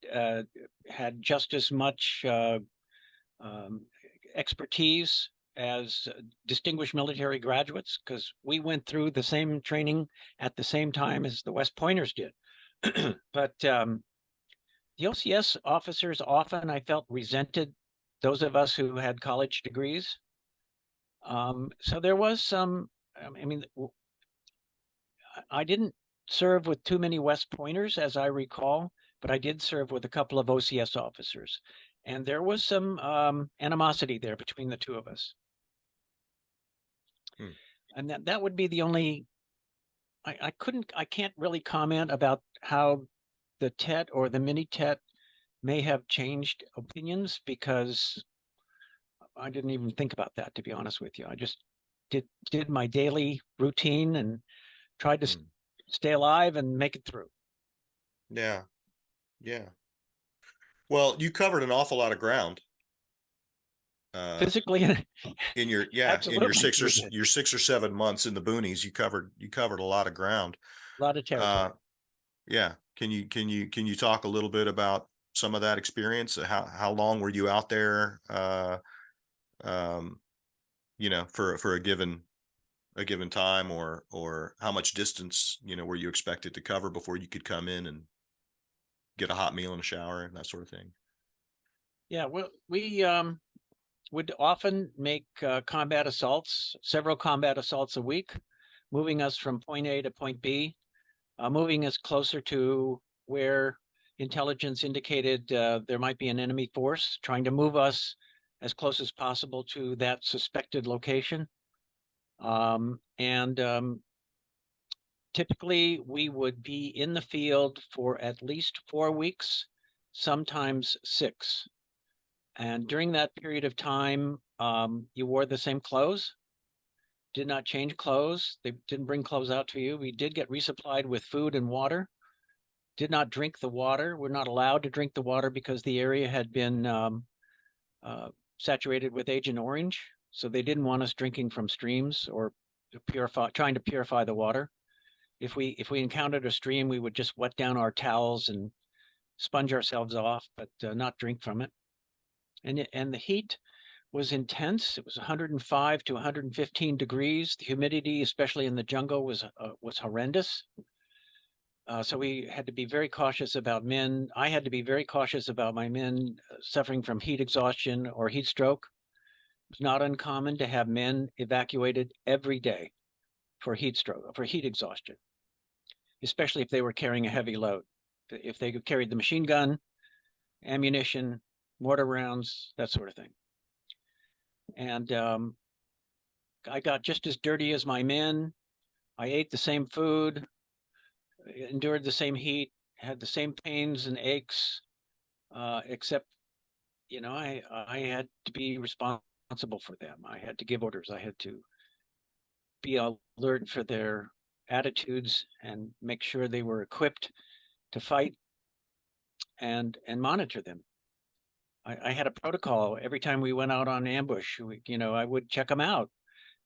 Speaker 2: just as much um, expertise as distinguished military graduates, because we went through the same training at the same time as the West Pointers did. But the OCS officers often, I felt, resented those of us who had college degrees. So there was some. I mean, I didn't serve with too many West Pointers, as I recall, but I did serve with a couple of OCS officers, and there was some animosity there between the two of us.
Speaker 1: Hmm.
Speaker 2: And that would be the only. I can't really comment about how the TET or the mini TET may have changed opinions, because I didn't even think about that, to be honest with you. I just did my daily routine and tried to
Speaker 1: Hmm.
Speaker 2: stay alive and make it through.
Speaker 1: Yeah, yeah. Well, you covered an awful lot of ground uh,
Speaker 2: Physically,
Speaker 1: in your in your
Speaker 2: absolutely, we did
Speaker 1: your 6 or 7 months in the boonies. You covered a lot of ground.
Speaker 2: a lot of
Speaker 1: Uh,
Speaker 2: territory.
Speaker 1: yeah. Can you talk a little bit about some of that experience? How long were you out there? Um, you know, for a given time, or how much distance, you know, were you expected to cover before you could come in and get a hot meal and a shower and that sort of thing?
Speaker 2: Yeah, well, we would often make combat assaults, several combat assaults a week, moving us from point A to point B, moving us closer to where intelligence indicated there might be an enemy force, trying to move us as close as possible to that suspected location. And typically, we would be in the field for at least 4 weeks, sometimes 6. And during that period of time, you wore the same clothes, did not change clothes. They didn't bring clothes out to you. We did get resupplied with food and water, did not drink the water. We're not allowed to drink the water because the area had been uh, saturated with Agent Orange. So they didn't want us drinking from streams or trying to purify the water. If we encountered a stream, we would just wet down our towels and sponge ourselves off, but not drink from it. And the heat was intense. It was 105 to 115 degrees. The humidity, especially in the jungle, was horrendous. So we had to be very cautious about men. I had to be very cautious about my men suffering from heat exhaustion or heat stroke. It's not uncommon to have men evacuated every day for heat stroke, for heat exhaustion, especially if they were carrying a heavy load. If they carried the machine gun, ammunition, mortar rounds, that sort of thing. And I got just as dirty as my men. I ate the same food, endured the same heat, had the same pains and aches, except, I had to be responsible for them. I had to give orders. I had to be alert for their attitudes and make sure they were equipped to fight and monitor them. I had a protocol every time we went out on ambush. I would check them out,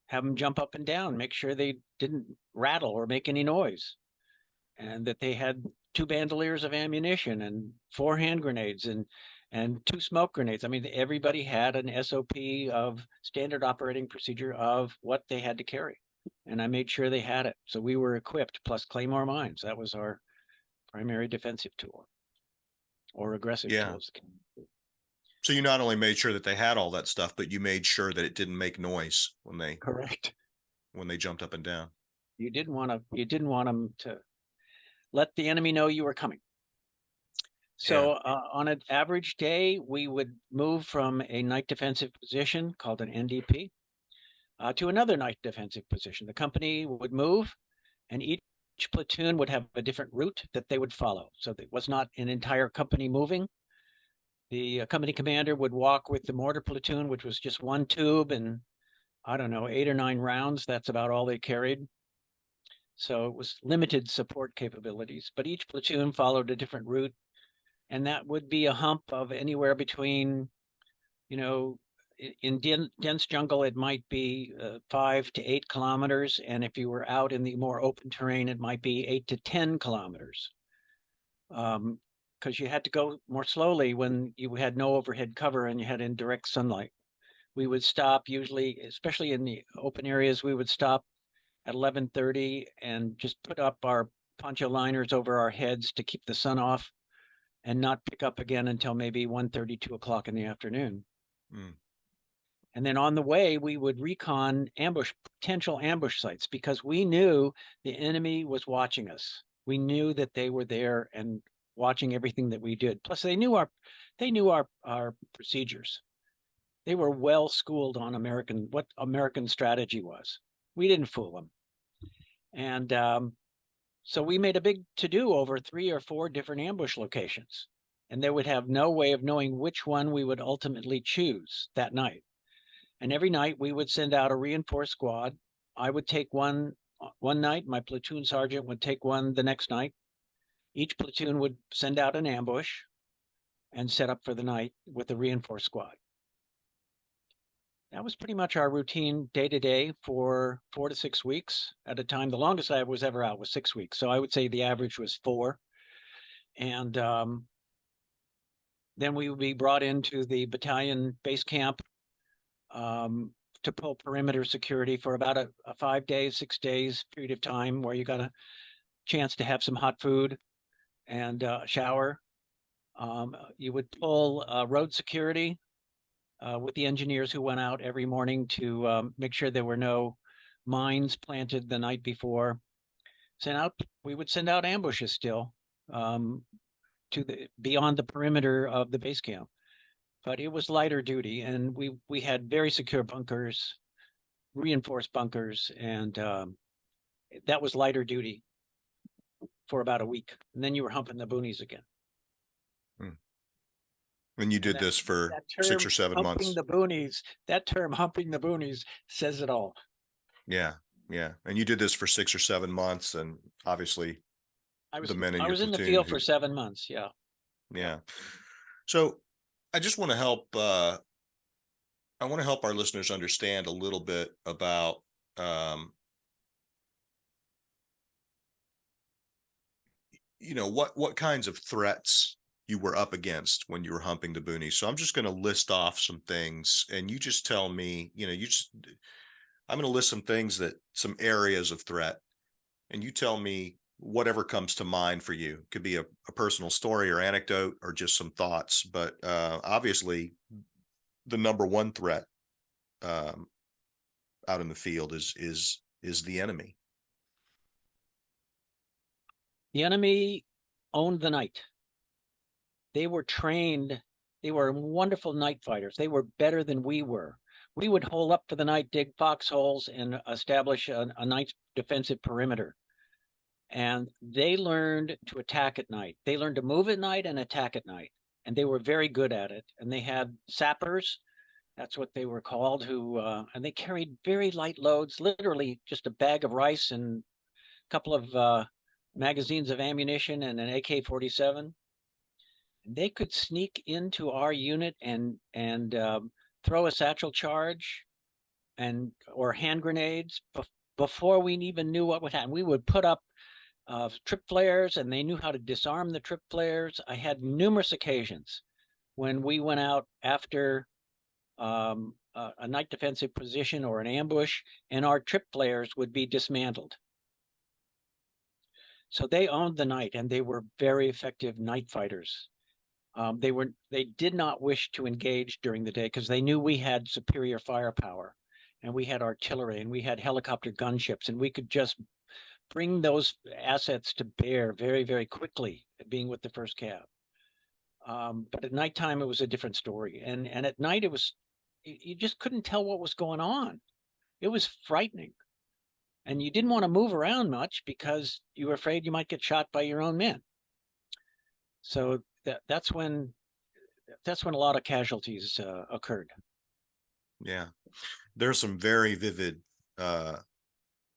Speaker 2: have them jump up and down, make sure they didn't rattle or make any noise, and that they had 2 bandoliers of ammunition and 4 hand grenades and 2 smoke grenades. I mean, everybody had an SOP of standard operating procedure of what they had to carry, and I made sure they had it. So we were equipped, plus Claymore mines. That was our primary defensive tool or aggressive
Speaker 1: Yeah.
Speaker 2: tools.
Speaker 1: So you not only made sure that they had all that stuff, but you made sure that it didn't make noise
Speaker 2: Correct.
Speaker 1: when they jumped up and down.
Speaker 2: You didn't want them to let the enemy know you were coming.
Speaker 1: Yeah.
Speaker 2: So on an average day, we would move from a night defensive position called an NDP to another night defensive position. The company would move, and each platoon would have a different route that they would follow. So it was not an entire company moving. The company commander would walk with the mortar platoon, which was just one tube and, I don't know, 8 or 9 rounds. That's about all they carried. So it was limited support capabilities, but each platoon followed a different route. And that would be a hump of anywhere between, in dense jungle, it might be 5 to 8 kilometers. And if you were out in the more open terrain, it might be 8 to 10 kilometers. Because you had to go more slowly when you had no overhead cover and you had indirect sunlight. We would stop usually, especially in the open areas, we would stop at 11:30 and just put up our poncho liners over our heads to keep the sun off and not pick up again until maybe 1:30, 2 o'clock in the afternoon.
Speaker 1: Mm.
Speaker 2: And then on the way, we would recon potential ambush sites, because we knew the enemy was watching us. We knew that they were there and watching everything that we did. Plus, they knew our procedures. They were well schooled on what American strategy was. We didn't fool them. And so we made a big to-do over 3 or 4 different ambush locations, and they would have no way of knowing which one we would ultimately choose that night. And every night we would send out a reinforced squad. I would take one night, my platoon sergeant would take one the next night. Each platoon would send out an ambush and set up for the night with the reinforced squad. That was pretty much our routine day to day for 4 to 6 weeks at a time. The longest I was ever out was 6 weeks. So I would say the average was 4. And then we would be brought into the battalion base camp to pull perimeter security for about a 5 days, 6 days period of time, where you got a chance to have some hot food and shower. You would pull road security with the engineers who went out every morning to make sure there were no mines planted the night before. We would send out ambushes still beyond the perimeter of the base camp, but it was lighter duty, and we had very secure bunkers, reinforced bunkers, and that was lighter duty for about a week, and then you were humping the boonies again.
Speaker 1: Mm. And you did this for 6 or 7 months.
Speaker 2: That term, humping the boonies, says it all.
Speaker 1: Yeah. Yeah. And you did this for 6 or 7 months, and obviously the men in
Speaker 2: I
Speaker 1: your
Speaker 2: was in the
Speaker 1: platoon
Speaker 2: field for 7 months. Yeah.
Speaker 1: Yeah. So I just want to help I want to help our listeners understand a little bit about what kinds of threats you were up against when you were humping the boonies. So I'm just going to list off some things, and you just tell me, I'm going to list some areas of threat, and you tell me whatever comes to mind for you. It could be a personal story or anecdote or just some thoughts, but obviously the number one threat um, out in the field is the enemy.
Speaker 2: The enemy owned the night. They were trained. They were wonderful night fighters. They were better than we were. We would hole up for the night, dig foxholes, and establish a night defensive perimeter. And they learned to attack at night. They learned to move at night and attack at night. And they were very good at it. And they had sappers, that's what they were called, who and they carried very light loads, literally just a bag of rice and a couple of magazines of ammunition and an AK-47. They could sneak into our unit and throw a satchel charge and or hand grenades before we even knew what would happen. We would put up trip flares, and they knew how to disarm the trip flares. I had numerous occasions when we went out after a night defensive position or an ambush, and our trip flares would be dismantled. So they owned the night, and they were very effective night fighters. They did not wish to engage during the day because they knew we had superior firepower, and we had artillery, and we had helicopter gunships, and we could just bring those assets to bear very, very quickly, being with the first Cav. But at nighttime, it was a different story. And at night, you just couldn't tell what was going on. It was frightening. And you didn't want to move around much because you were afraid you might get shot by your own men. So that's when a lot of casualties occurred.
Speaker 1: Yeah, there's some very vivid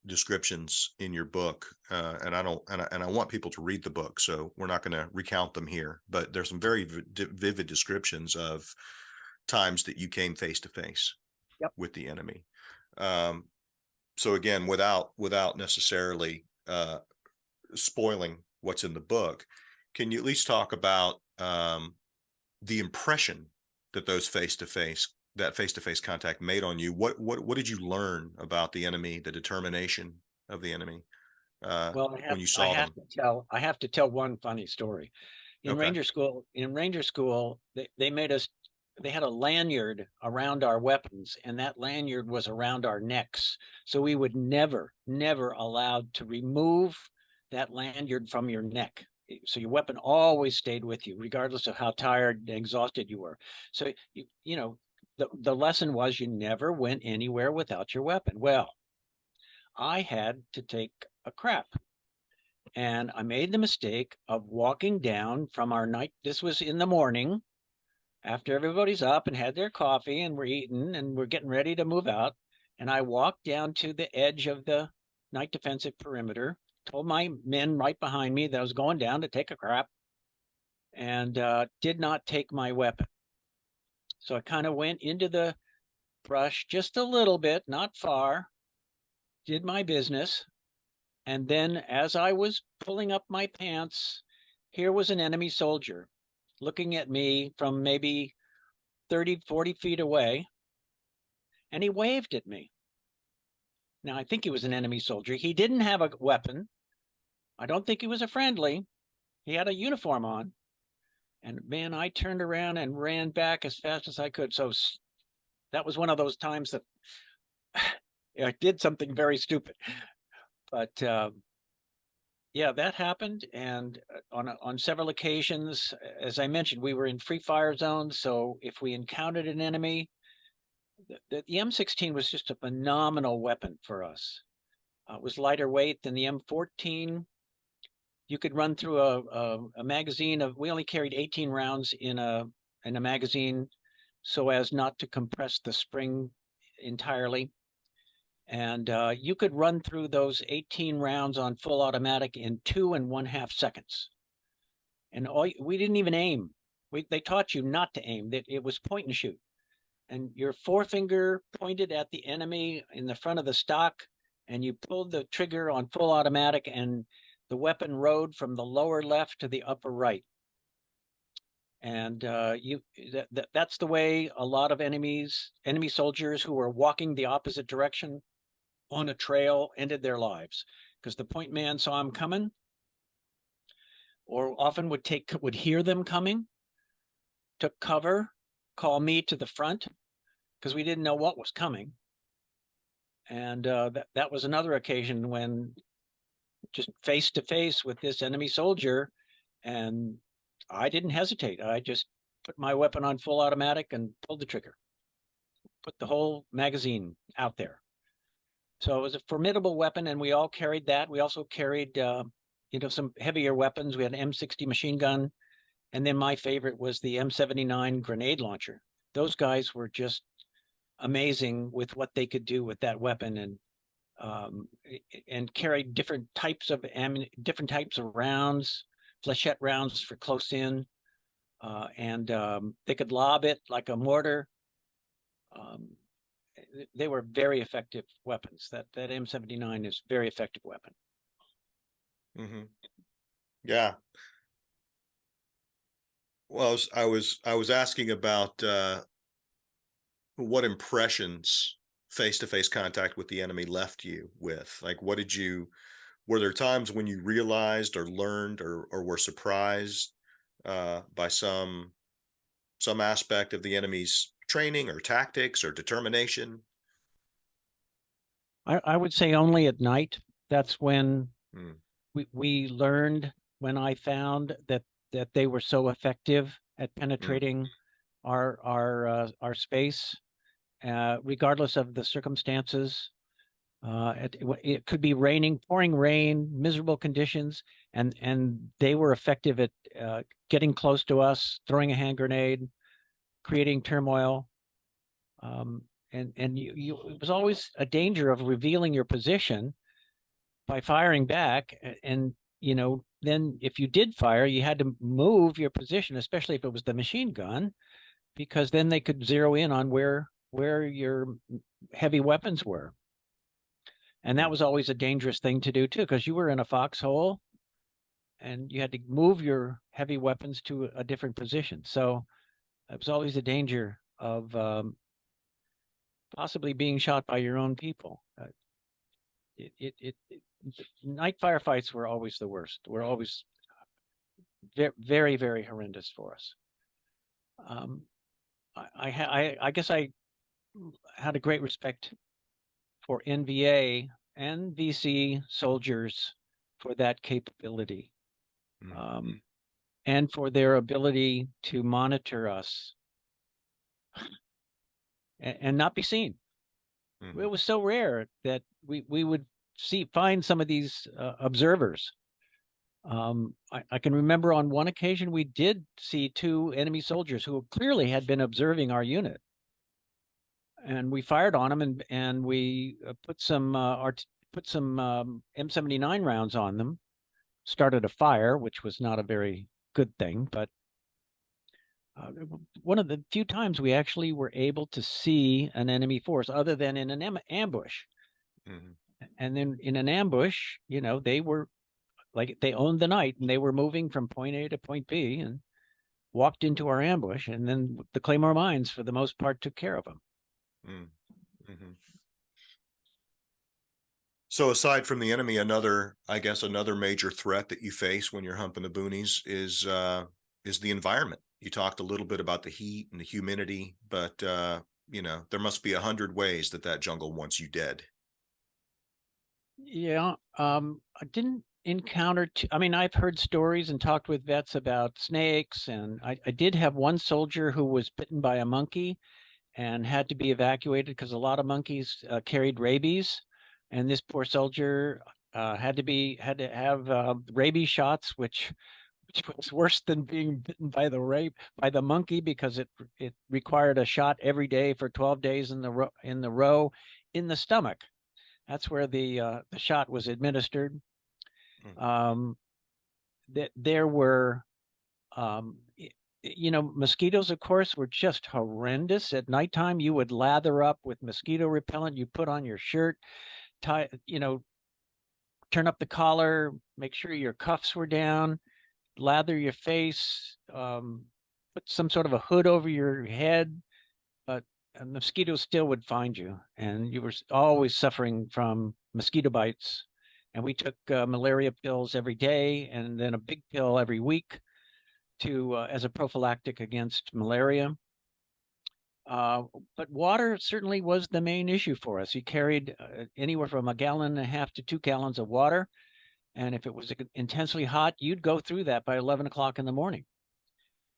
Speaker 1: descriptions in your book, and I want people to read the book, so we're not going to recount them here. But there's some very vivid descriptions of times that you came face to face with the enemy. So again, without necessarily spoiling what's in the book, can you at least talk about the impression that that face-to-face contact made on you? What did you learn about the enemy, the determination of the enemy,
Speaker 2: Well,
Speaker 1: when you saw them?
Speaker 2: I have to tell one funny story. In
Speaker 1: Okay.
Speaker 2: Ranger School, they made us, they had a lanyard around our weapons, and that lanyard was around our necks. So we would never allowed to remove that lanyard from your neck. So your weapon always stayed with you, regardless of how tired and exhausted you were. So you know, the lesson was you never went anywhere without your weapon. Well, I had to take a crap, and I made the mistake of walking down from our night. This was in the morning after everybody's up and had their coffee and we're eating and we're getting ready to move out. And I walked down to the edge of the night defensive perimeter, told my men right behind me that I was going down to take a crap, and did not take my weapon. So I kind of went into the brush just a little bit, not far, did my business. And then as I was pulling up my pants, here was an enemy soldier looking at me from maybe 30, 40 feet away, and he waved at me. Now, I think he was an enemy soldier. He didn't have a weapon. I don't think he was a friendly. He had a uniform on. And man, I turned around and ran back as fast as I could. So that was one of those times that I did something very stupid. But yeah, that happened. And on several occasions, as I mentioned, we were in free fire zones. So if we encountered an enemy, the M16 was just a phenomenal weapon for us. It was lighter weight than the M14. You could run through a magazine of, we only carried 18 rounds in a magazine so as not to compress the spring entirely. And you could run through those 18 rounds on full automatic in 2.5 seconds. And we didn't even aim. They taught you not to aim, that it was point and shoot. And your forefinger pointed at the enemy in the front of the stock, and you pulled the trigger on full automatic, and the weapon rode from the lower left to the upper right. And that's the way a lot of enemy soldiers who were walking the opposite direction on a trail ended their lives, because the point man saw them coming, or often would hear them coming, took cover, call me to the front, because we didn't know what was coming. And that was another occasion when just face to face with this enemy soldier, and I didn't hesitate. I just put my weapon on full automatic and pulled the trigger, put the whole magazine out there. So it was a formidable weapon, and we all carried that. We also carried, some heavier weapons. We had an M60 machine gun, and then my favorite was the M79 grenade launcher. Those guys were just amazing with what they could do with that weapon, and carried different types of rounds, flechette rounds for close in, and they could lob it like a mortar. Um, they were very effective weapons. That M79 is a very effective weapon.
Speaker 1: Hmm. Yeah. Well, I was asking about what impressions face-to-face contact with the enemy left you with. Like, were there times when you realized or learned or were surprised by some aspect of the enemy's training or tactics or determination?
Speaker 2: I would say only at night. That's when
Speaker 1: Mm,
Speaker 2: we learned, when I found that they were so effective at
Speaker 1: mm,
Speaker 2: penetrating our space, regardless of the circumstances. It could be raining, pouring rain, miserable conditions, and they were effective at getting close to us, throwing a hand grenade, creating turmoil. Um, and it was always a danger of revealing your position by firing back. And then if you did fire, you had to move your position, especially if it was the machine gun, because then they could zero in on where your heavy weapons were. And that
Speaker 1: mm,
Speaker 2: was always a dangerous thing to do too, because you were in a foxhole and you had to move your heavy weapons to a different position. So it was always a danger of possibly being shot by your own people. Night firefights were always the worst. Were always very, very horrendous for us. Um, I guess I had a great respect for NVA and VC soldiers for that capability,
Speaker 1: mm,
Speaker 2: um, and for their ability to monitor us and not be seen. It
Speaker 1: mhm.
Speaker 2: was so rare that we would find some of these observers. I can remember on one occasion we did see two enemy soldiers who clearly had been observing our unit, and we fired on them, and we put some M79 rounds on them, started a fire, which was not a very good thing, but one of the few times we actually were able to see an enemy force other than in an ambush.
Speaker 1: Mhm.
Speaker 2: And then in an ambush, they were like, they owned the night, and they were moving from point A to point B and walked into our ambush. And then the Claymore mines, for the most part, took care of them.
Speaker 1: Mm, mhm. So aside from the enemy, I guess another major threat that you face when you're humping the boonies is the environment. You talked a little bit about the heat and the humidity, but there must be 100 ways that jungle wants you dead.
Speaker 2: Yeah, I didn't encounter. I mean, I've heard stories and talked with vets about snakes, and I did have one soldier who was bitten by a monkey and had to be evacuated because a lot of monkeys carried rabies, and this poor soldier had to have rabies shots, which was worse than being bitten by the monkey, because it required a shot every day for 12 days in the row in the stomach. That's where the shot was administered.
Speaker 1: Mm,
Speaker 2: Um, that there were mosquitoes, of course, were just horrendous. At nighttime, you would lather up with mosquito repellent. You put on your shirt, tie, turn up the collar, make sure your cuffs were down, lather your face, put some sort of a hood over your head. But mosquitoes still would find you, and you were always suffering from mosquito bites. And we took malaria pills every day, and then a big pill every week to as a prophylactic against malaria. Uh, but water certainly was the main issue for us. You carried anywhere from 1.5 gallons to 2 gallons of water. And if it was intensely hot, you'd go through that by 11 o'clock in the morning.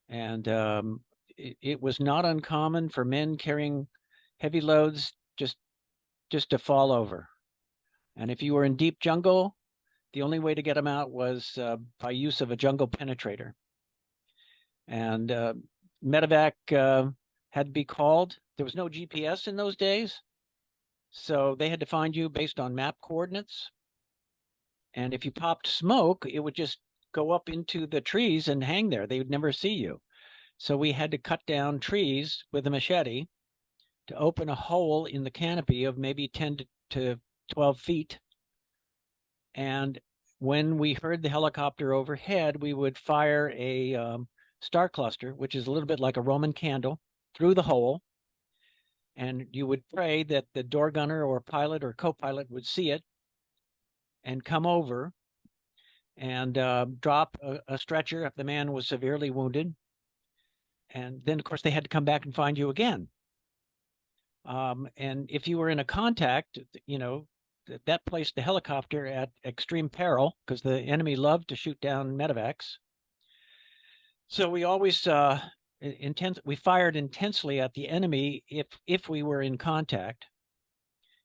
Speaker 2: And it was not uncommon for men carrying heavy loads just to fall over. And if you were in deep jungle, the only way to get them out was by use of a jungle penetrator. And medevac had to be called. There was no GPS in those days, so they had to find you based on map coordinates. And if you popped smoke, it would just go up into the trees and hang there. They would never see you. So we had to cut down trees with a machete to open a hole in the canopy of maybe 10 to 12 feet. And when we heard the helicopter overhead, we would fire a star cluster, which is a little bit like a Roman candle, through the hole. And you would pray that the door gunner or pilot or co-pilot would see it and come over and drop a stretcher if the man was severely wounded. And then, of course, they had to come back and find you again. And if you were in a contact, that placed the helicopter at extreme peril because the enemy loved to shoot down medevacs. So we always we fired intensely at the enemy if we were in contact.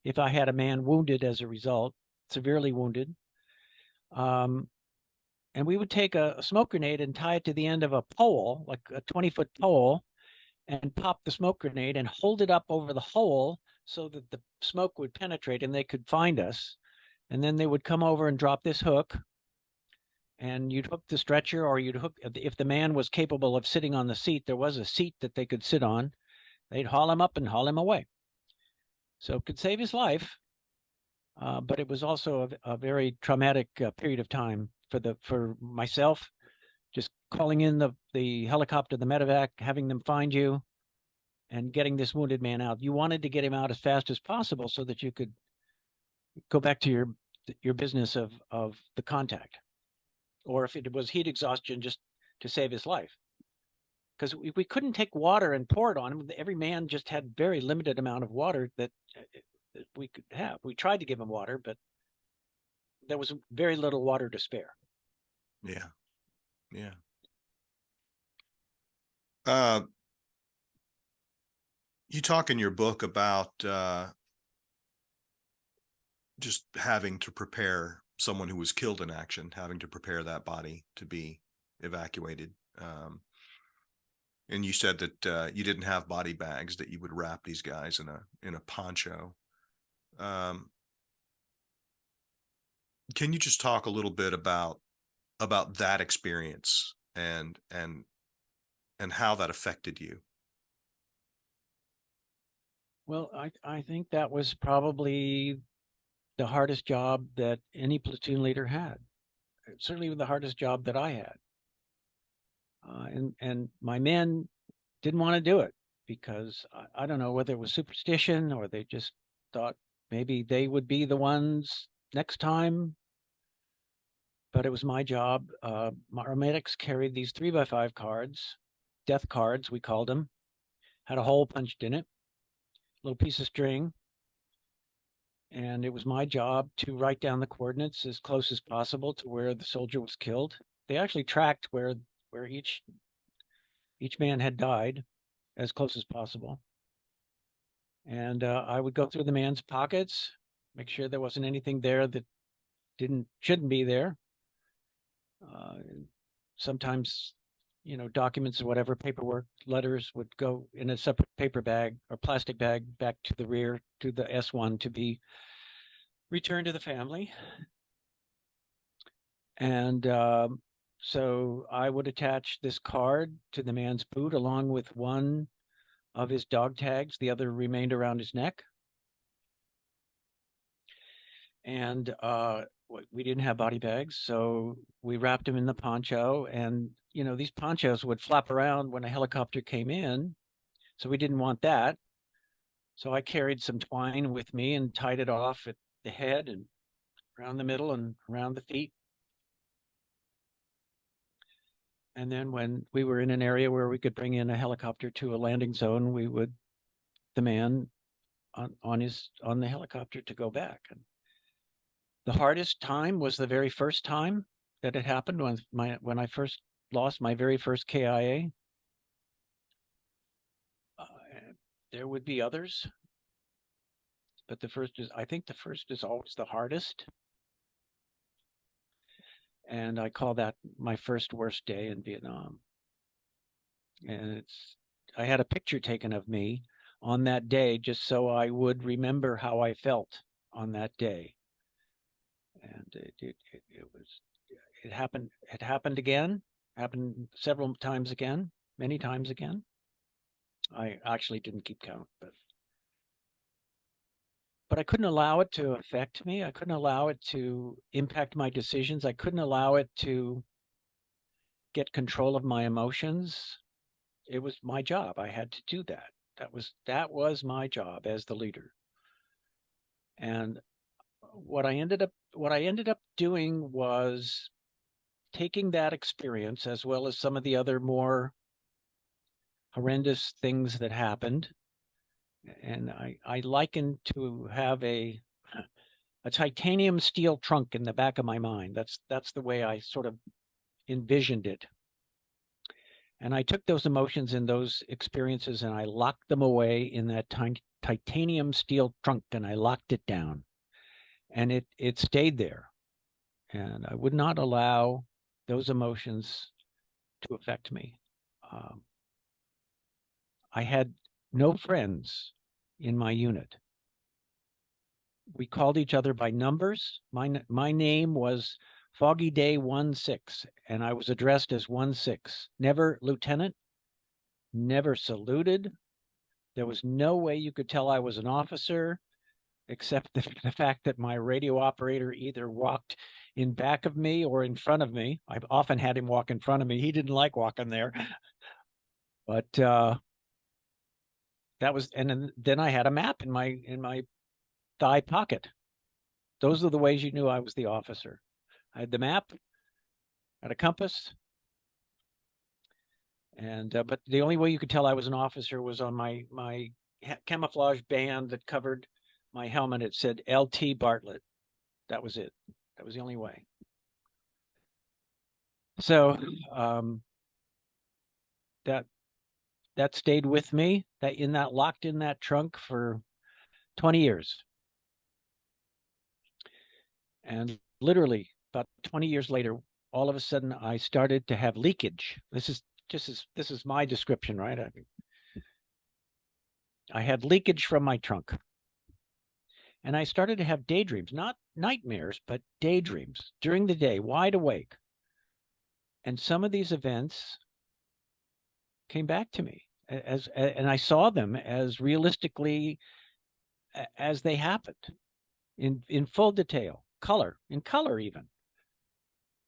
Speaker 2: If I had a man wounded as a result, severely wounded, and we would take a smoke grenade and tie it to the end of a pole, like a 20-foot pole, and pop the smoke grenade and hold it up over the hole so that the smoke would penetrate and they could find us. And then they would come over and drop this hook, and you'd hook the stretcher, or you'd hook, if the man was capable of sitting on the seat, there was a seat that they could sit on, they'd haul him up and haul him away. So it could save his life, but it was also a very traumatic period of time for myself, just calling in the helicopter, the medevac, having them find you, and getting this wounded man out. You wanted to get him out as fast as possible so that you could go back to your business of the contact, or if it was heat exhaustion, just to save his life. Because we couldn't take water and pour it on him. Every man just had very limited amount of water that we could have. We tried to give him water, but there was very little water to spare.
Speaker 1: Yeah. Yeah. Uh, you talk in your book about just having to prepare someone who was killed in action, having to prepare that body to be evacuated. And you said that you didn't have body bags, that you would wrap these guys in a poncho. Um, can you just talk a little bit about that experience and how that affected you?
Speaker 2: Well, I think that was probably the hardest job that any platoon leader had. Certainly the hardest job that I had. And my men didn't want to do it because I don't know whether it was superstition or they just thought maybe they would be the ones next time. But it was my job. Our medics carried these 3x5 cards, death cards, we called them, had a hole punched in it, a little piece of string. And it was my job to write down the coordinates as close as possible to where the soldier was killed. They actually tracked where each man had died as close as possible. And I would go through the man's pockets, make sure there wasn't anything there that shouldn't be there. Uh, Sometimes, documents or whatever, paperwork, letters would go in a separate paper bag or plastic bag back to the rear to the S1 to be returned to the family. And so I would attach this card to the man's boot along with one of his dog tags. The other remained around his neck. And we didn't have body bags, so we wrapped him in the poncho. And these ponchos would flap around when a helicopter came in, so we didn't want that. So I carried some twine with me and tied it off at the head and around the middle and around the feet. And then when we were in an area where we could bring in a helicopter to a landing zone, we would the man on the helicopter to go back. And the hardest time was the very first time that it happened when I first lost my very first KIA. There would be others, but I think the first is always the hardest. And I call that my first worst day in Vietnam. And I had a picture taken of me on that day just so I would remember how I felt on that day. And it happened again, happened several times again, many times again. I actually didn't keep count, but I couldn't allow it to affect me. I couldn't allow it to impact my decisions. I couldn't allow it to get control of my emotions. It was my job. I had to do that. That was my job as the leader. And what I ended up doing was taking that experience, as well as some of the other more horrendous things that happened, and I liken to have a titanium steel trunk in the back of my mind. That's the way I sort of envisioned it. And I took those emotions and those experiences and I locked them away in that titanium steel trunk, and I locked it down. And it stayed there. And I would not allow those emotions to affect me. I had no friends in my unit. We called each other by numbers. My name was Foggy Day 16, and I was addressed as 16. Never lieutenant, never saluted. There was no way you could tell I was an officer, except the fact that my radio operator either walked in back of me or in front of me. I've often had him walk in front of me. He didn't like walking there. But that was, and then I had a map in my thigh pocket. Those are the ways you knew I was the officer. I had the map, had a compass, and but the only way you could tell I was an officer was on my camouflage band that covered my helmet. It said LT Bartlett. That was it. That was the only way. So that stayed with me. Locked in that trunk for 20 years. And literally about 20 years later, all of a sudden I started to have leakage. This is my description, right? I had leakage from my trunk. And I started to have daydreams, not nightmares, but daydreams during the day, wide awake. And some of these events came back to me and I saw them as realistically as they happened in full detail, in color even.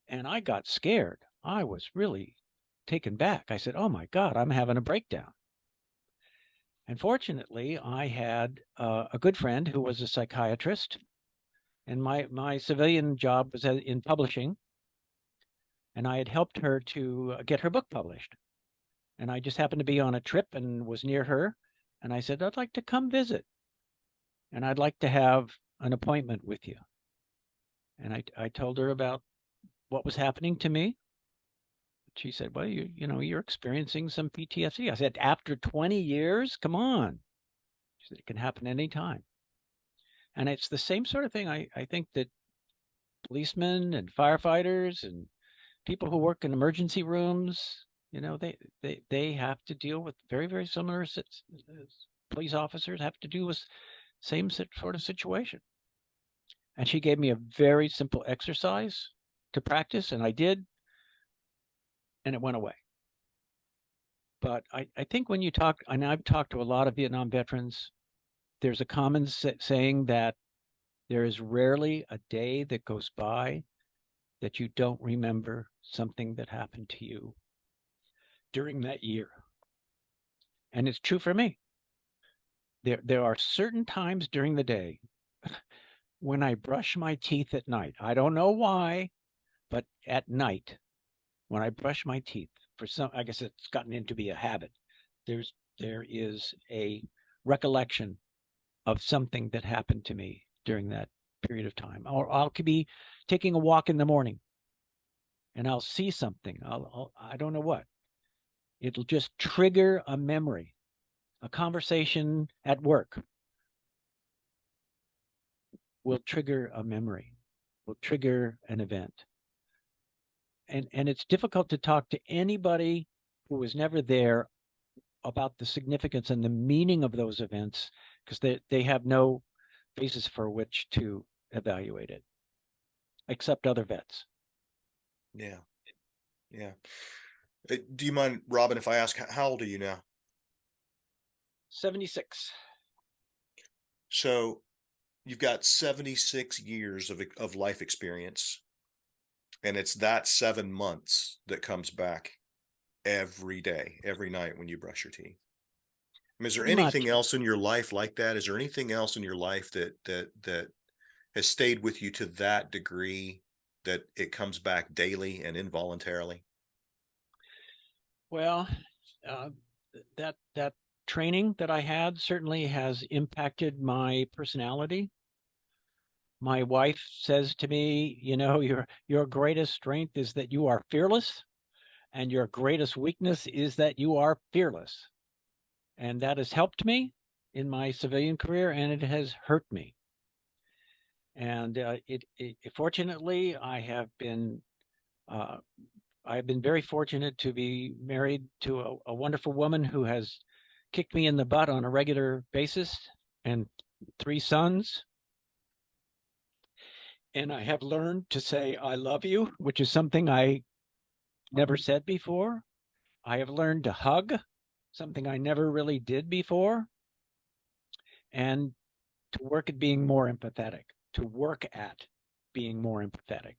Speaker 2: And I got scared. I was really taken back. I said, "Oh my God, I'm having a breakdown." And fortunately, I had a good friend who was a psychiatrist, and my civilian job was in publishing, and I had helped her to get her book published. And I just happened to be on a trip and was near her, and I said, "I'd like to come visit, and I'd like to have an appointment with you." And I told her about what was happening to me. She said, "Well, you're experiencing some PTSD." I said, "After 20 years? Come on." She said, "It can happen anytime." And it's the same sort of thing. I think that policemen and firefighters and people who work in emergency rooms, they have to deal with very, very similar police officers have to do with same sort of situation. And she gave me a very simple exercise to practice, and I did, and it went away. But I think when you talk, and I've talked to a lot of Vietnam veterans, there's a common saying that there is rarely a day that goes by that you don't remember something that happened to you during that year. And it's true for me. There are certain times during the day when I brush my teeth at night. I don't know why, but at night, when I brush my teeth, I guess it's gotten into be a habit. There is a recollection of something that happened to me during that period of time. Or I could be taking a walk in the morning and I'll see something. I don't know what. It'll just trigger a memory. A conversation at work will trigger a memory, will trigger an event. And it's difficult to talk to anybody who was never there about the significance and the meaning of those events because they have no basis for which to evaluate it, except other vets.
Speaker 1: Yeah. Yeah. Do you mind, Robin, if I ask how old are you now?
Speaker 2: 76.
Speaker 1: So you've got 76 years of life experience, and it's that 7 months that comes back every day, every night when you brush your teeth. I mean, is there
Speaker 2: Pretty much.
Speaker 1: anything else in your life like that? Is there anything else in your life that has stayed with you to that degree that it comes back daily and involuntarily?
Speaker 2: Well, uh, that training that I had certainly has impacted my personality. My wife says to me, your greatest strength is that you are fearless, and your greatest weakness is that you are fearless. And that has helped me in my civilian career, and it has hurt me. And fortunately, uh, I have been very fortunate to be married to a wonderful woman who has kicked me in the butt on a regular basis, and 3 sons. And I have learned to say I love you, which is something I never said before. I have learned to hug, something I never really did before, and to work at being more empathetic, to work at being more empathetic.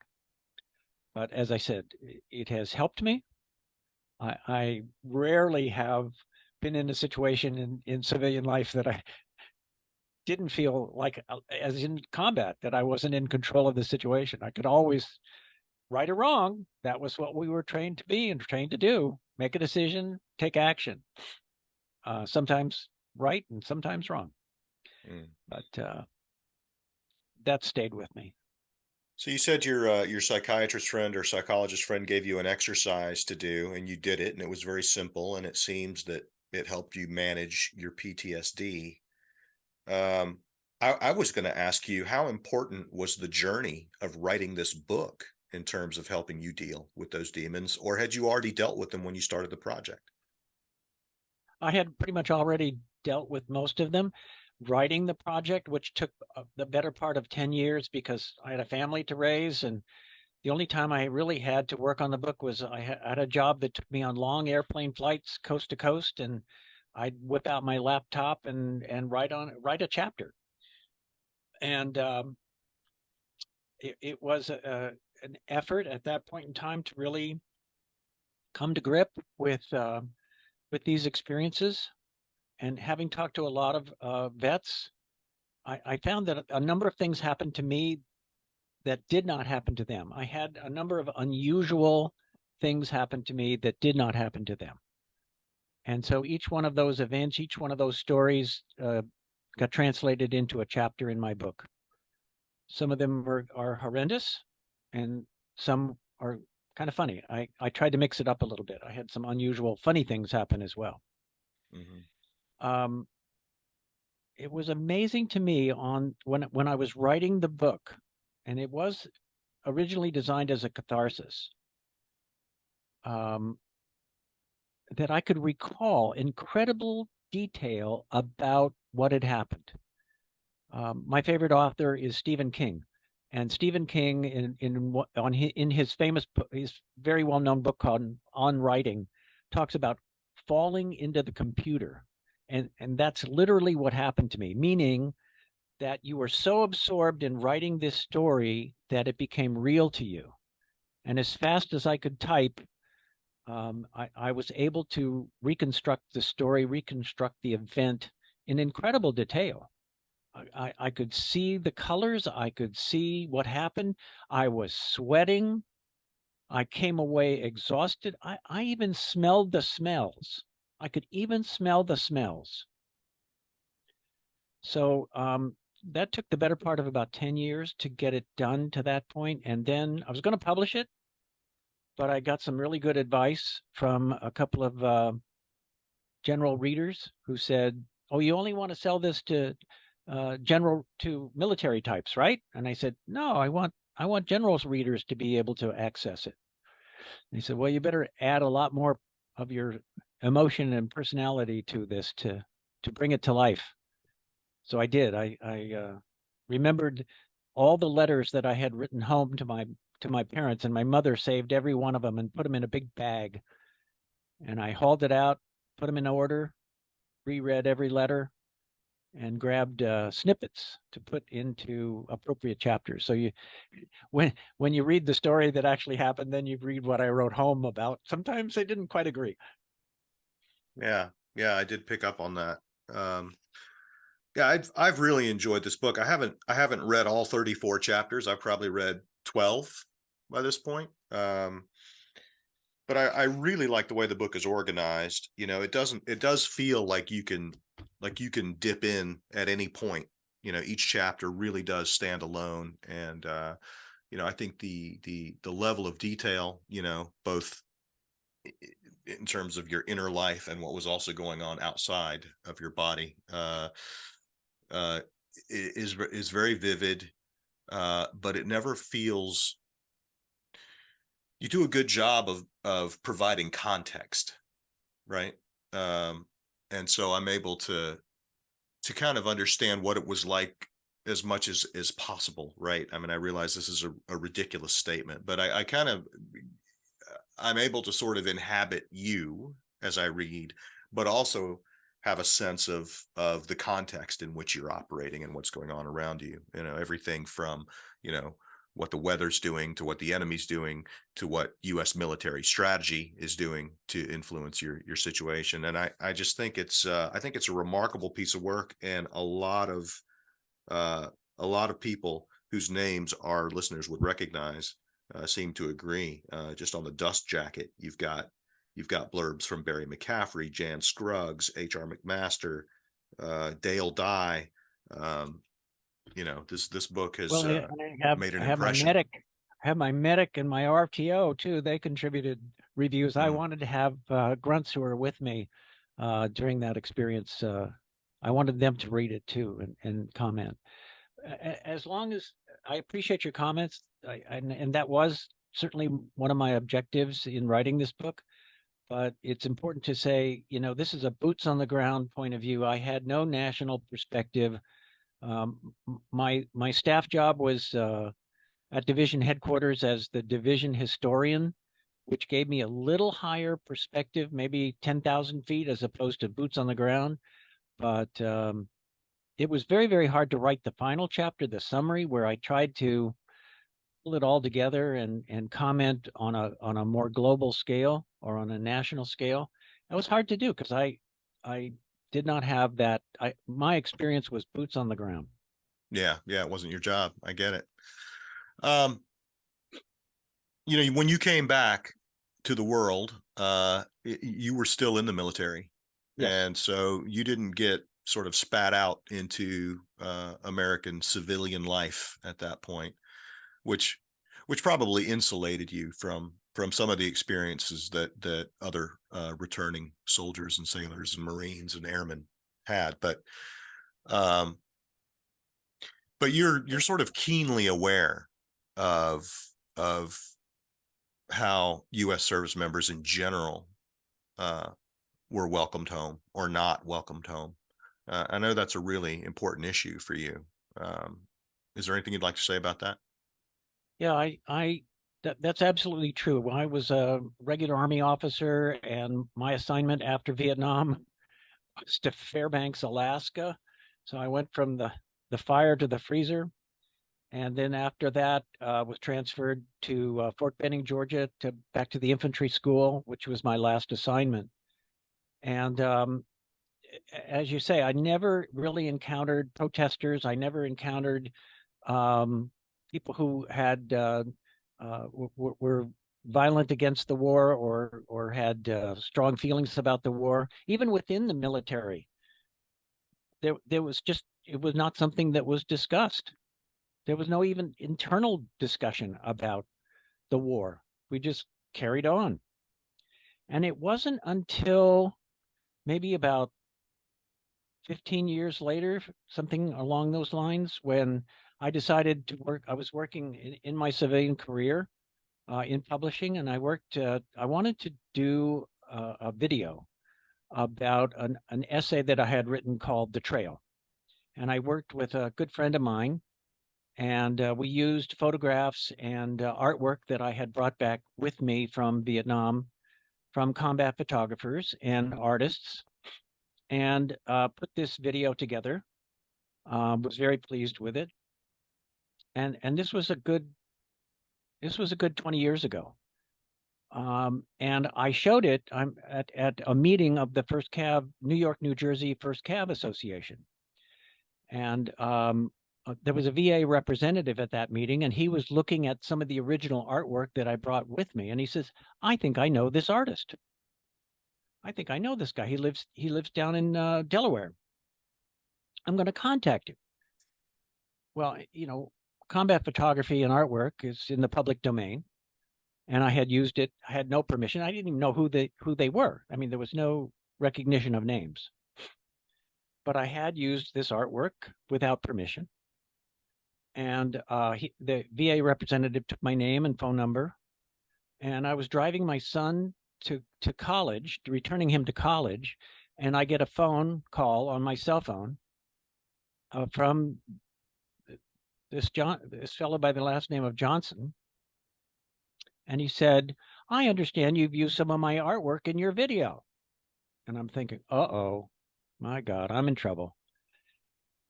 Speaker 2: But as I said, it has helped me. I rarely have been in a situation in civilian life that I didn't feel like, as in combat, that I wasn't in control of the situation. I could always, right or wrong, that was what we were trained to be and trained to do: make a decision, take action. Sometimes right and sometimes wrong,
Speaker 1: Mm.
Speaker 2: but that stayed with me.
Speaker 1: So you said your psychiatrist friend or psychologist friend gave you an exercise to do, and you did it, and it was very simple, and it seems that it helped you manage your PTSD. Um, I was going to ask you, how important was the journey of writing this book in terms of helping you deal with those demons, or had you already dealt with them when you started the project?
Speaker 2: I had pretty much already dealt with most of them. Writing the project, which took the better part of 10 years because I had a family to raise. And the only time I really had to work on the book was I had a job that took me on long airplane flights coast to coast. And I'd whip out my laptop and write a chapter. And it was an effort at that point in time to really come to grip with these experiences. And having talked to a lot of vets, I found that a number of things happened to me that did not happen to them. I had a number of unusual things happen to me that did not happen to them. And so each one of those events, each one of those stories got translated into a chapter in my book. Some of them are horrendous, and some are kind of funny. I tried to mix it up a little bit. I had some unusual funny things happen as well.
Speaker 1: Hmm.
Speaker 2: Um, it was amazing to me on when I was writing the book, and it was originally designed as a catharsis, um, that I could recall incredible detail about what had happened. My favorite author is Stephen King, and Stephen King in his his very well known book called On Writing talks about falling into the computer, and that's literally what happened to me. Meaning that you were so absorbed in writing this story that it became real to you. And as fast as I could type, I was able to reconstruct the story, reconstruct the event in incredible detail. I could see the colors. I could see what happened. I was sweating. I came away exhausted. I even smelled the smells. I could even smell the smells. So that took the better part of about 10 years to get it done to that point. And then I was going to publish it, but I got some really good advice from a couple of general readers who said, "Oh, you only want to sell this to general to military types, right?" And I said, "No, I want generals readers to be able to access it." And he said, "Well, you better add a lot more of your emotion and personality to this to bring it to life." So I did. I remembered all the letters that I had written home to my parents, and my mother saved every one of them and put them in a big bag. And I hauled it out, put them in order, reread every letter, and grabbed snippets to put into appropriate chapters. So when you read the story that actually happened, then you read what I wrote home about. Sometimes they didn't quite agree.
Speaker 1: Yeah, yeah, I did pick up on that. Um, yeah, I've really enjoyed this book. I haven't read all 34 chapters. I've probably read 12 by this point. But I really like the way the book is organized. It does feel like you can dip in at any point. Each chapter really does stand alone. And I think the level of detail, both in terms of your inner life and what was also going on outside of your body, uh is very vivid. But it never feels you do a good job of providing context, right? Um, and so I'm able to kind of understand what it was like as much as possible, right? I mean, I realize this is a ridiculous statement, but I kind of I'm able to sort of inhabit you as I read, but also have a sense of the context in which you're operating and what's going on around you. Everything from you know what the weather's doing to what the enemy's doing to what U.S. military strategy is doing to influence your situation. And I just think it's a remarkable piece of work, and uh, a lot of people whose names our listeners would recognize seem to agree. Just on the dust jacket, you've got blurbs from Barry McCaffrey, Jan Scruggs, H.R. McMaster, Dale Dye. Um, this book has
Speaker 2: Well, and
Speaker 1: made an
Speaker 2: I have my
Speaker 1: impression.
Speaker 2: medic, I have my medic and my RTO too. They contributed reviews. I
Speaker 1: Mm,
Speaker 2: wanted to have grunts who were with me during that experience. I wanted them to read it too and comment. As long as I appreciate your comments, and that was certainly one of my objectives in writing this book. But it's important to say, this is a boots on the ground point of view. I had no national perspective. My staff job was at division headquarters as the division historian, which gave me a little higher perspective, maybe 10,000 feet as opposed to boots on the ground. But it was very, very hard to write the final chapter, the summary, where I tried to pull it all together and comment on a more global scale or on a national scale. That was hard to do because I did not have that. My experience was boots on the ground.
Speaker 1: yeah, yeah, it wasn't your job. I get it. Um, when you came back to the world, you were still in the military,
Speaker 2: Yes.
Speaker 1: and so you didn't get sort of spat out into American civilian life at that point, which which probably insulated you from some of the experiences that other returning soldiers and sailors and Marines and airmen had. Um, but you're sort of keenly aware of of how U.S. service members in general uh, were welcomed home or not welcomed home. I know that's a really important issue for you. Um, is there anything you'd like to say about that?
Speaker 2: Yeah, that's absolutely true. I was a regular Army officer, and my assignment after Vietnam was to Fairbanks, Alaska. So I went from the fire to the freezer, and then after that was transferred to Fort Benning, Georgia, to back to the infantry school, which was my last assignment. And as you say, I never really encountered protesters. I never encountered um, people who had were violent against the war or had strong feelings about the war. Even within the military, there was just it was not something that was discussed. There was no even internal discussion about the war. We just carried on. And it wasn't until maybe about 15 years later, something along those lines, when I decided to work. I was working in my civilian career in publishing, and I wanted to do a video about an essay that I had written called The Trail. And I worked with a good friend of mine, and we used photographs and artwork that I had brought back with me from Vietnam, from combat photographers and artists, and put this video together. Was very pleased with it, and this was a good 20 years ago. And I showed it. I'm at a meeting of the First Cav New York, New Jersey First Cav Association, and there was a VA representative at that meeting, and he was looking at some of the original artwork that I brought with me, and he says, "I think I know this artist. I think I know this guy. He lives down in Delaware. I'm going to contact him." Well, combat photography and artwork is in the public domain, and I had used it. I had no permission. I didn't even know who they were. I mean, there was no recognition of names, but I had used this artwork without permission. And the VA representative took my name and phone number, and I was driving my son to college, returning him to college, and I get a phone call on my cell phone from this fellow by the last name of Johnson, and he said, "I understand you've used some of my artwork in your video." And I'm thinking, uh-oh, my God, I'm in trouble.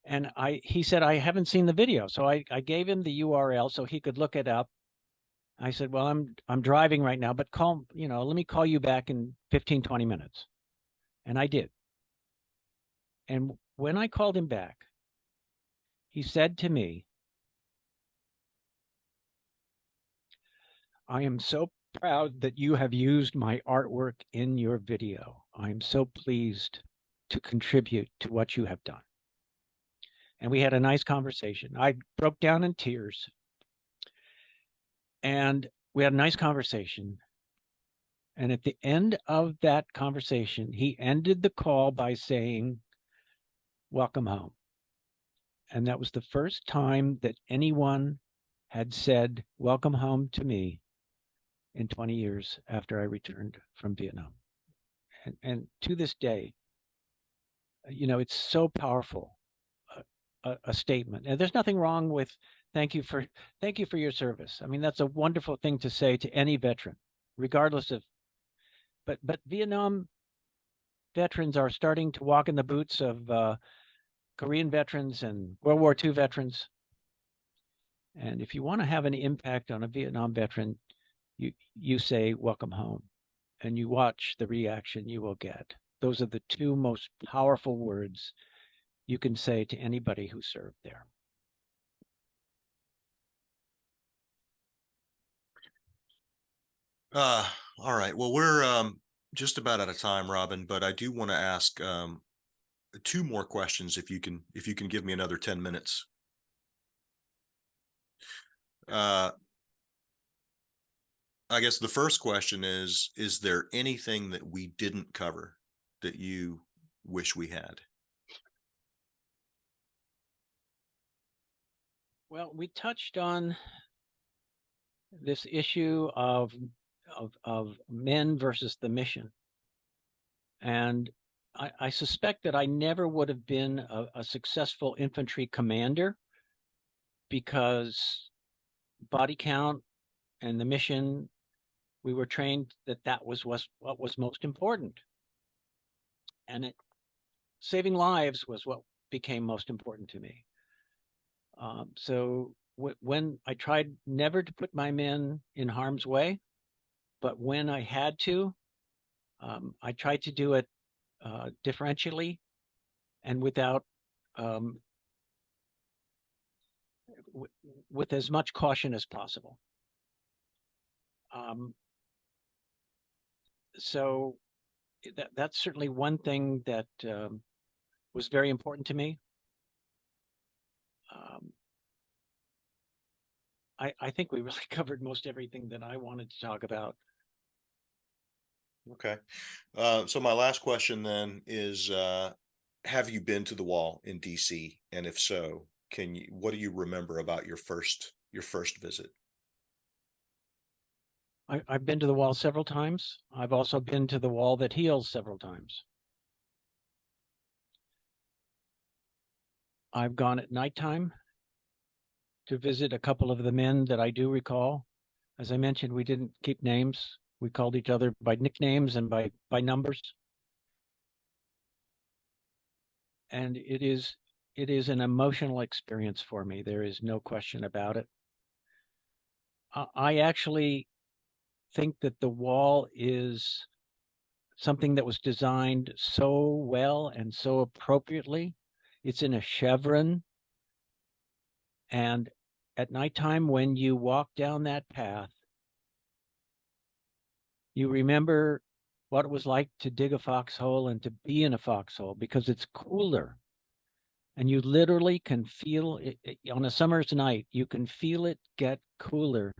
Speaker 2: And he said, "I haven't seen the video." So I gave him the URL so he could look it up. I said, "Well, I'm driving right now, but let me call you back in 15, 20 minutes." And I did. And when I called him back, he said to me, "I am so proud that you have used my artwork in your video. I am so pleased to contribute to what you have done." And we had a nice conversation. I broke down in tears, and we had a nice conversation. And at the end of that conversation, he ended the call by saying, "Welcome home." And that was the first time that anyone had said, "Welcome home" to me in 20 years after I returned from Vietnam. And to this day, it's so powerful, a statement. And there's nothing wrong with thank you for your service. I mean, that's a wonderful thing to say to any veteran, regardless of, but Vietnam veterans are starting to walk in the boots of Korean veterans and World War II veterans. And if you want to have an impact on a Vietnam veteran, you say "welcome home," and you watch the reaction you will get. Those are the two most powerful words you can say to anybody who served there.
Speaker 1: All right. Well, we're just about out of time, Robin, but I do want to ask two more questions if you can give me another 10 minutes. Uh, I guess the first question is there anything that we didn't cover that you wish we had?
Speaker 2: Well, we touched on this issue of men versus the mission. And I suspect that I never would have been a successful infantry commander, because body count and the mission, we were trained that was what was most important. And saving lives was what became most important to me. So when I tried never to put my men in harm's way, but when I had to, I tried to do it differentially and um, with as much caution as possible. Um, so that's certainly one thing that was very important to me. Um, I think we really covered most everything that I wanted to talk about.
Speaker 1: Okay. So my last question then is, have you been to the wall in DC? And if so, what do you remember about your first visit?
Speaker 2: I've been to the wall several times. I've also been to the wall that heals several times. I've gone at nighttime to visit a couple of the men that I do recall. As I mentioned, we didn't keep names. We called each other by nicknames and by numbers. And it is an emotional experience for me. There is no question about it. I actually think that the wall is something that was designed so well and so appropriately. It's in a chevron, and at nighttime when you walk down that path, you remember what it was like to dig a foxhole and to be in a foxhole because it's cooler. And you literally can feel it on a summer's night, you can feel it get cooler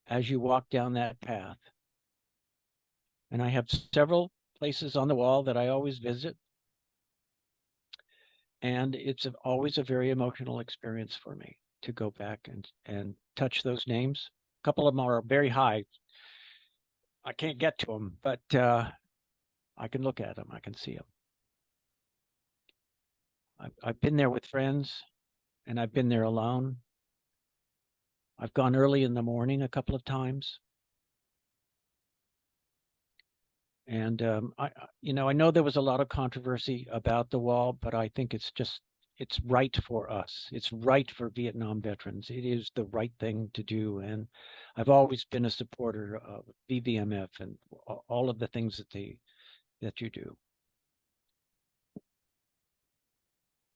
Speaker 2: as you walk down that path. And I have several places on the wall that I always visit. And it's always a very emotional experience for me to go back and touch those names. A couple of them are very high. I can't get to them, but I can look at them. I can see them. I've been there with friends, and I've been there alone. I've gone early in the morning a couple of times. And I know there was a lot of controversy about the wall, but I think it's right for us. It's right for Vietnam veterans. It is the right thing to do. And I've always been a supporter of VVMF and all of the things that you do.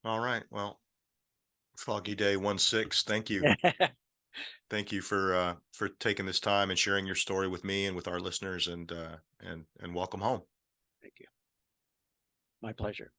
Speaker 1: All right. Well, Foggy Day 1-6. Thank you. Thank you for taking this time and sharing your story with me and with our listeners, and welcome home.
Speaker 2: Thank you. My pleasure.